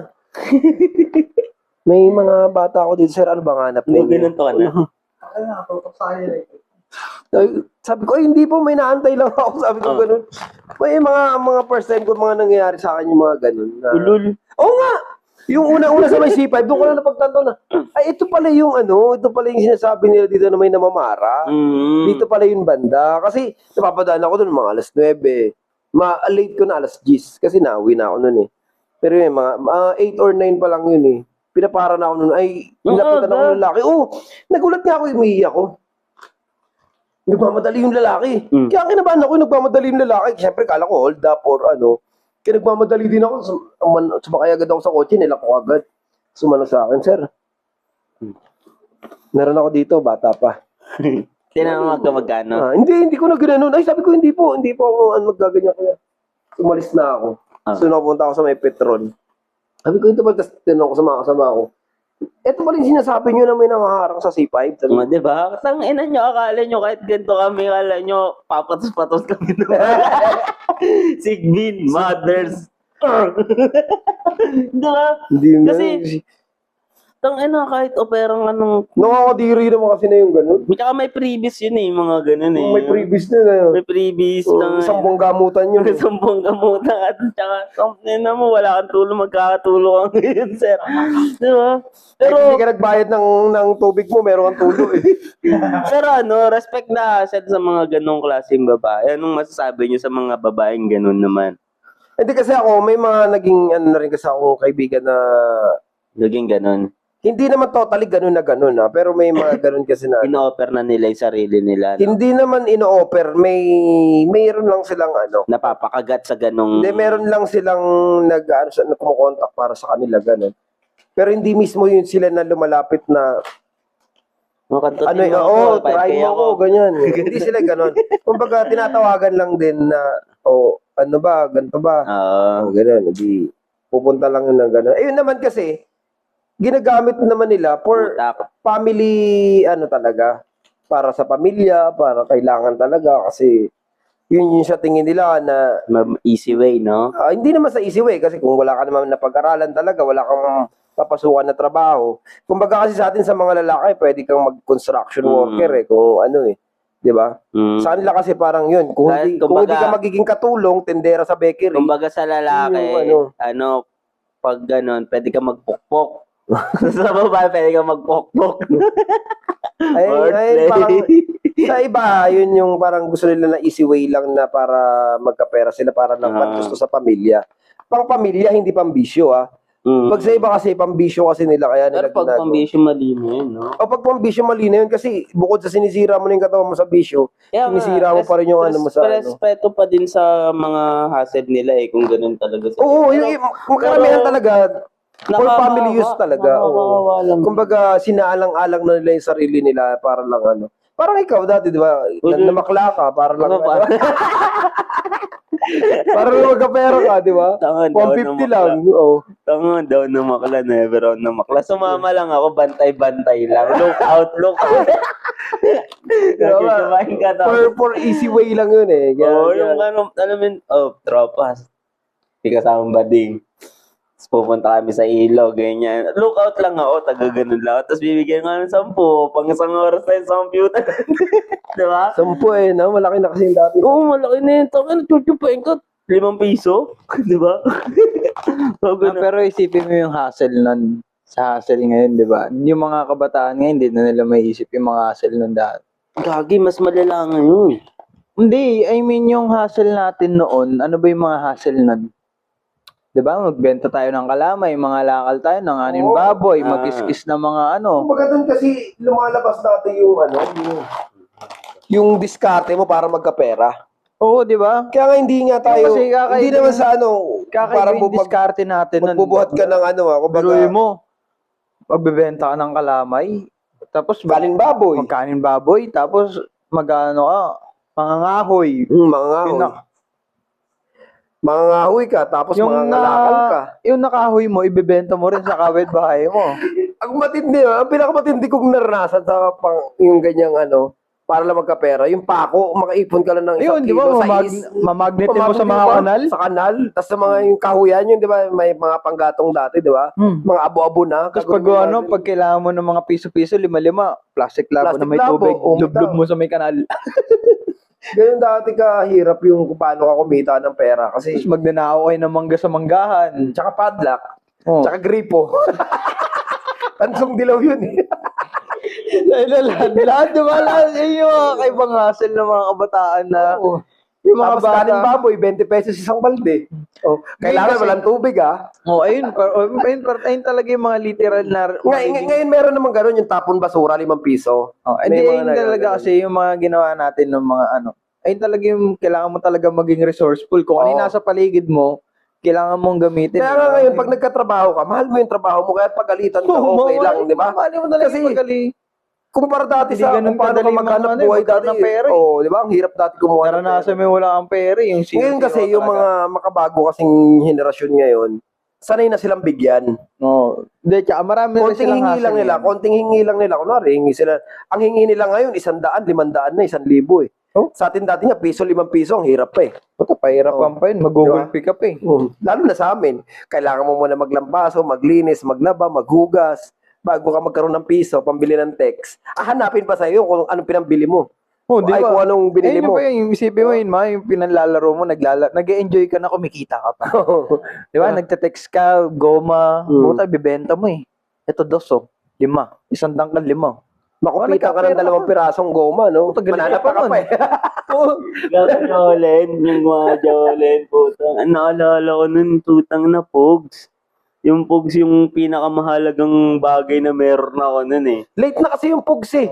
May mga bata ako dito, sir, ano bang hanap Hindi, ninyo? ganun to ka na. Sabi ko, ay, hindi po, may naantay lang ako. Sabi ko, ganun. May mga first time ko mga nangyayari sa akin yung mga ganun. Ulul. Oo nga! Yung una sa may C5, doon ko lang napagtanto na, ay, ito pala yung ito pala yung sinasabi nila dito na may namamara. Dito pala yung banda. Kasi, napapadaan ako doon mga alas 9. Late ko na alas 10. Kasi nauwi na ako noon eh. Pero yun, mga 8 or 9 pa lang yun eh. pinapara na ako nun. Ay, nilapitan ako ng lalaki. Nagulat nga ako, umiiyak ako. Nagmamadali yung lalaki. Kaya kinabahan ako, nagmamadali yung lalaki. Siyempre, kala ko hold up or ano. Kaya nagmamadali din ako. Sumakay agad ako sa kotse, nilak ko agad. Sumano sa akin, sir. Meron ako dito, bata pa. Tinanong ka magkano? Hindi ko na ginanon. Ay, sabi ko, hindi po ako magaganyan kaya. Umalis na ako. So, napunta ako sa may petrol. Sabi ko, ito ba, tapos tinanong ko sa mga kasama ko. Ito pa rin sinasabi nyo na may nangaharang sa C5. Sabi ko, Diba? Tang ina nyo, akala nyo kahit ganito kami, akala nyo papatos-patos kami doon. Sigbin, mothers. Diba? hindi yung Kasi, ganun. tang ina kahit operang anong... Nakakadiri naman kasi na yung ganun. Tsaka may previous yun eh, mga ganun eh. May previous na. May previous. Isang buong gamutan yun. Isang buong gamutan at tsaka, na mo, wala kang tulong, magkakatulong ka ngayon, sir. Diba? Pero Pero, hindi ka nagbayad ng tubig mo, meron kang tulo eh. pero respect na set sa mga ganong klaseng babae. Anong masasabi niyo sa mga babaeng ganon naman? Hindi kasi ako, may mga naging ano na rin kasi akong kaibigan na Naging ganon. hindi naman totally ganun na ganun pero may mga ganun kasi na Ino-offer na nila yung sarili nila. No? hindi naman ino-offer, mayroon lang silang ano. Napapakagat sa ganong... Hindi, meron lang silang kumukontak para sa kanila ganun. Pero hindi mismo yun sila na lumalapit na ano try mo ako, ganyan. Hindi sila ganun. Kumbaga, tinatawagan lang din na, ano ba, ganito ba? Ganun, hindi. Pupunta lang yun ng ganun. Ayun naman kasi, ginagamit naman nila for family, talaga, para sa pamilya, para kailangan talaga, kasi yun sa tingin nila na easy way, no? hindi naman sa easy way, kasi kung wala ka naman napag-aralan talaga, wala kang papasukan na trabaho. Kumbaga kasi sa atin sa mga lalaki, pwede kang mag-construction worker kung ano di ba? Sa kanila kasi parang yun, kung hindi ka magiging katulong, tendera sa bakery. Kumbaga sa lalaki, pag ganon, pwede ka magpukpok. Sa babae, pwede ka magpukpok. ay, parang, sa iba, yun yung parang gusto nila na easy way lang na para magkapera sila, para lang gusto sa pamilya. Pang pamilya, hindi pang bisyo, Pag sa iba kasi, pambisyo kasi nila, kaya nila ginagawa. Pero pag pambisyo, mali na yun, no? Pag pambisyo, mali na yun, kasi bukod sa sinisira mo na yung katawan mo sa bisyo, sinisira mo pa rin yung mo sa respeto pa din sa mga hassle nila kung ganun talaga. Oo, yung karamihan talaga, for family use talaga. Kumbaga, sinaalang-alang na nila yung sarili nila para lang Parang ikaw dati, di ba? Namakla ka, para lang para lang magkapera ka, di ba? 150 lang. Tangan daw na makla, never on na makla. Sumama lang ako, bantay-bantay lang. Look out. For easy way lang yun yung tropas. Di kasamang bading. Tapos pupunta kami sa ilaw, ganyan. Look out lang ako, taga-ganun lang. Tapos bibigyan nga ng 10, pang isang oras tayo sa computer. Diba? 10 no? Malaki na kasi yung dati. Oo, malaki na yun. Tangan, chuchupain ka. 5 piso. Diba? Pero isipin mo yung hassle nun. Sa hassle ngayon, di ba? Yung mga kabataan ngayon, hindi na nila may isip yung mga hassle nun dati. Gagi, mas malala ngayon. Hindi, I mean yung hassle natin noon, ano ba yung mga hassle nun? Diba? Magbenta tayo ng kalamay, mga lakal tayo ng anin baboy, mag-kiss ng mga Kumbaga doon kasi lumalabas natin yung diskarte mo para magkapera. Oo, di ba? Kaya nga hindi nga tayo, hindi naman sa para yung diskarte natin nun. Magbubuhat ka ng Biruin mo, magbebenta ka ng kalamay, tapos kanin baboy. Magkanin baboy, tapos mangangahoy. Mangangahoy ka, tapos mangangalakal ka. Yung nakahoy mo, ibebenta mo rin sa kapitbahay mo. Ang pinakamatindi kong naranasan sa yung ganyang para lang magkapera, yung pako, makaipon ka lang ng 1 kilo sa mamagnetin mo sa mga kanal? Sa kanal, tapos sa mga yung kahuyan yun, di ba, may mga panggatong dati, di ba? Mga abo-abo na. Tapos pag kailangan mo ng mga piso-piso, 5-5, plastic labo na may tubig, lublob mo sa may kanal. Ganyan dati kahirap yung kung paano ka kumita ng pera. Kasi tapos magnanakaw kayo ng mangga sa manggahan. Tsaka padlock. Tsaka gripo. Tansong dilaw yun Lahat, diba? Lahat yung mga kaibang hassle ng mga kabataan na Yung mga Tapos bata. kanin baboy, 20 pesos isang balde. Oh, kailangan kasi- walang tubig Oh, ayun talaga yung mga literal na... Ngayon meron naman gano'n yung tapon basura, 5 piso. Oh, May hindi, mga ayun talaga nagaganon. kasi yung mga ginawa natin ng mga ano. Ayun talaga yung kailangan mo talaga maging resourceful. Kung ano yung Oo. nasa paligid mo, kailangan mong gamitin. Kaya nga ngayon, pag nagkatrabaho ka, mahal mo yung trabaho mo, kaya pagalitan ka, okay lang, di ba? Mali mo talaga Kasi- magali. Kumpara dati Hindi sa ganun kung paano ka kadali maghanap mga buhay magkaroon dati. ng pera eh. Oo, di ba? Ang hirap dati kumuha ng pera. Naranasan mo yung wala kang pera. Yung Ngayon kasi, yung mga makabago kasing henerasyon ngayon, sanay na silang bigyan. No. Hindi, tsaka marami na Konting silang hingi hassle lang nila, ngayon. konting hingi lang nila. Kunwari, hingi sila. Ang hingi nila ngayon, 100, 500 na, 1,000 eh. Oh. Sa atin dati nga, piso, 5 piso, ang hirap pa eh. Puta, pahirapan pa yun. Mag-google Diba? pick up eh. Lalo na sa amin, kailangan mo muna maglampaso, maglinis, maglaba, maghugas, bago ka magkaroon ng piso, pambili ng text. Hanapin pa sa'yo kung anong pinambili mo. Oh, di Ay, ba? kung anong binili Ayun mo. pa yun, yung isipin mo yun, yung pinalalaro mo, nag-enjoy ka na, kumikita ka pa. Di ba? Nagte-text ka, goma, puta, bibenta mo eh. Ito, 2, 5. Isang dangkal, 5. Makupitan ka ng 2 pirasong goma, no? Puta, galit Mananap ka ka pa pa eh. Jolen, yung mga Jolen, putang. Naalala ko nun, tutang na Pogs. Yung Pogs yung pinakamahalagang bagay na meron ako nun eh. Late na kasi yung pugs eh.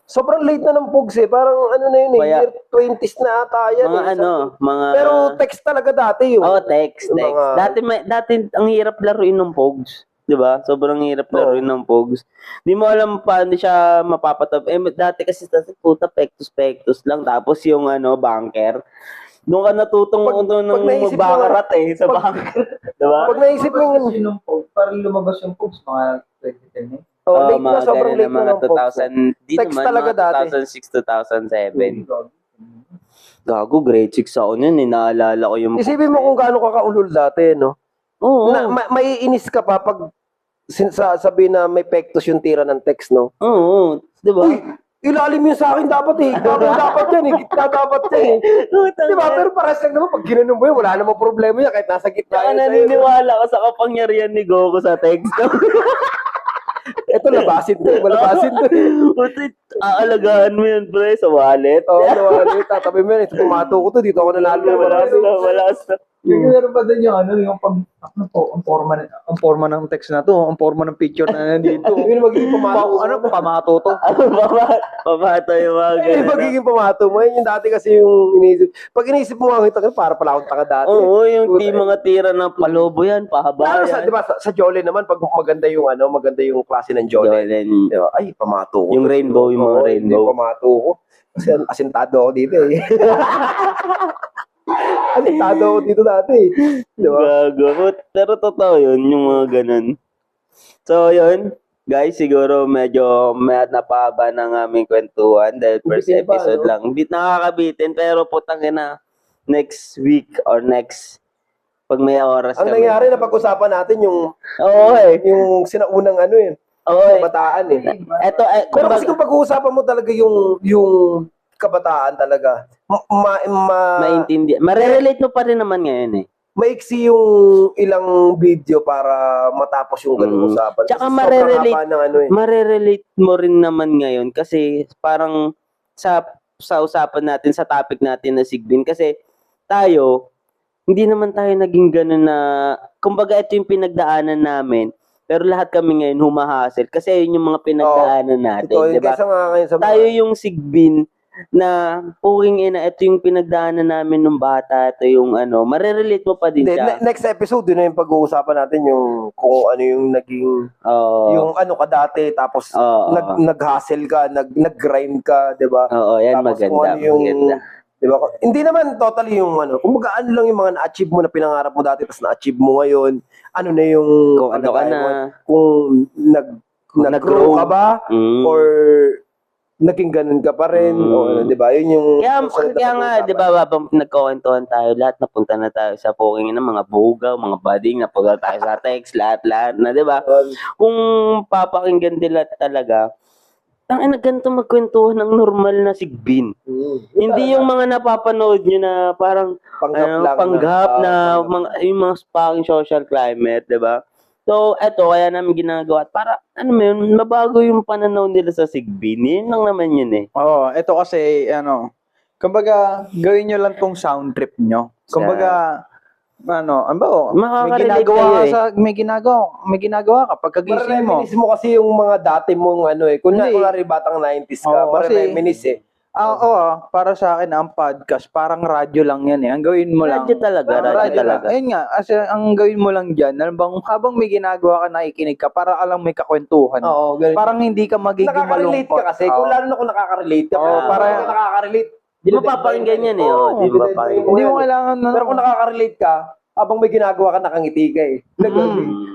Sobrang late na ng pugs eh. Parang ano na yun eh. Kaya- Year 20s na ata yan Mga eh. ano, mga... Pero text talaga dati yun. Oh, text. Yung mga- Dati ang hirap laruin ng Pogs. 'Di ba? Sobrang hirap laruin ng Pogs. Di mo alam paano siya mapapatab. Dati kasi puta pectus lang. Tapos yung banker. Doon ka natutong Pag ng naisip mo magbakarat sa pag- banker. 'Di ba? Pag naisip mo yun, yung post, parang lumabas yung post, mga 2010 eh. late na, sobrang late na mga ng pugs. 2000, di Text naman, talaga mga dati. 2006, 2007. Gago, grade 6 ako nun eh. Naalala ko yung... Isipin mo kung gaano ka kaulol dati, no? Oo. May inis ka pa pag sabi na may pektos yung tira ng text, no? Oo. Di ba? Uy, ilalim yun sa akin dapat eh. Gagawin dapat yan eh. Gitna dapat yan eh. Di ba? Pero parang lang naman, pag ginanong mo yun, wala namang problema yan kahit nasa gitna Saka yan sa'yo. naniniwala ka sa kapangyarihan ni Goku sa text. Ito, labasin to. Malabasin to. Puti, aalagaan mo yun, pre, sa wallet. Oo, nawali. Tatabi mo yan. Ito, pumato ko to. Dito ako nanalo. Wala sa... Meron pa din yung pag, ang forma ng text na to, ang forma ng picture na nandito. Yung magiging pumato. Pamato to. Pamato yung mga Yung ganun. magiging pumato mo. Yung dati kasi yung inisip. Pag inisip mo nga, para pala akong tanga dati. Oo, yung mga tira ng palobo yan, pahaba Lalo sa, yan. di ba, sa Jolene naman, pag maganda yung klase ng Jolene. Jolen. Di ba? Ay, pamato ko. Yung rainbow, yung mga Oo, rainbow. Hindi, pamato ko. Kasi asintado ako dito eh. Asintado ako dito dati eh. Di ba? Gago. Pero totoo yun, yung mga ganun. So, yun. Guys, siguro medyo napahaba ng aming kwentuhan dahil first Bitin pa, episode no? lang. Nakakabitin, pero putang ina, next week or next, pag may oras Ang kami. nangyari na pag-usapan natin yung Oo eh. yung sinaunang Oo eh. kabataan eh. Eto, Pero kasi kung pag-uusapan mo talaga yung kabataan talaga, maintindihan. Marerelate mo pa rin naman ngayon eh. maiksi yung ilang video para matapos yung ganung usapan. Tsaka Kasi sobrang haba ng ano eh. Marerelate mo rin naman ngayon kasi parang sa usapan natin, sa topic natin na Sigbin, kasi tayo, hindi naman tayo naging ganun na, kumbaga ito yung pinagdaanan namin, pero lahat kami ngayon humahasel kasi yun yung mga pinagdaanan natin, Ito, di ba? kaysa nga ngayon sa Tayo yung Sigbin na puking ina, ito yung pinagdaanan namin nung bata, ito yung marerelate mo pa din Hindi, siya. next episode, yun na yung pag-uusapan natin yung kung ano yung naging, Oo. yung ano ka dati, tapos Oo. nag-hustle ka, nag-grind ka, di ba? Oo, yan Tapos maganda. kung ano yung, Maganda. di ba? Hindi naman totally yung kumbaga ano lang yung mga na-achieve mo na pinangarap mo dati, tapos na-achieve mo ngayon, ano na yung, Kung ano ka kalagayan na. mo, kung nag-grow ka ba, Mm. or naging ganun ka pa rin, o ano, di ba? Yun yung... Kaya susunod na nga, pag-uusapan. di ba, habang nagkukwentuhan tayo, lahat napunta na tayo sa puking ng mga bugaw, mga bading, napunta tayo sa text, lahat na, di ba? Kung papakinggan nila talaga, ang ganito magkwentuhan ng normal na Sigbin. Hindi yung mga napapanood nyo na parang panggap na yung mga fucking social climate, di ba? So, eto, kaya namin ginagawa. Para, mabago yung pananaw nila sa Sigbin. Yun lang naman yun eh. Oo, ito kasi, Kumbaga, gawin nyo lang tong sound trip nyo. Kumbaga, ano ba, may Makaka-relate ginagawa kayo ka eh. may ginagawa ka pagkagising mo. Marereminis mo kasi yung mga dati mong ano eh. Hindi. Kunwari batang 90s ka, Oo, kasi- marereminis eh. Para sa akin, ang podcast, parang radyo lang yan eh. Ang gawin mo lang. Radyo talaga, Parang radyo talaga. Ayun nga, kasi ang gawin mo lang dyan, habang may ginagawa ka, nakikinig ka, para alam may kakwentuhan. Oo, ganun. Parang hindi ka magiging Nakaka-relate malungkot. ka kasi. Kung lalo na kung nakaka-relate ka. Oo, pero para- kung nakaka-relate. Di mo papakinggan yan eh. Oh. Di mo papakinggan. Hindi mo kailangan na... Pero kung nakaka-relate ka, habang may ginagawa ka, nakangiti ka eh.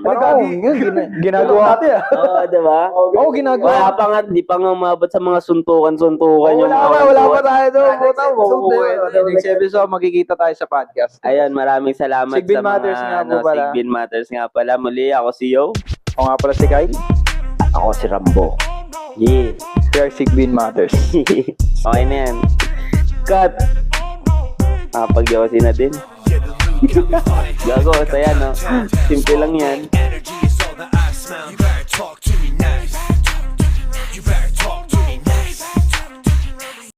Parang, ginagawa. Dati ah. Oo, di ba? Oo, ginagawa. Wala pa nga, di pa nga umabot sa mga suntukan-suntukan. yung mga- Wala pa tayo doon. Next episode. Next episode, magkikita tayo sa podcast. Ayun, maraming salamat Sigbin sa mga Matters nga po pala. Sigbin Matters nga pala. Muli, ako si Yo. Ako nga pala si Kyle. Ako si Rambo. Yeah. We are Sigbin Matters. Okay na yan. Cut! Pag-yosi na din. Gago, saya no? Simple lang yan. Energy is all that I smell.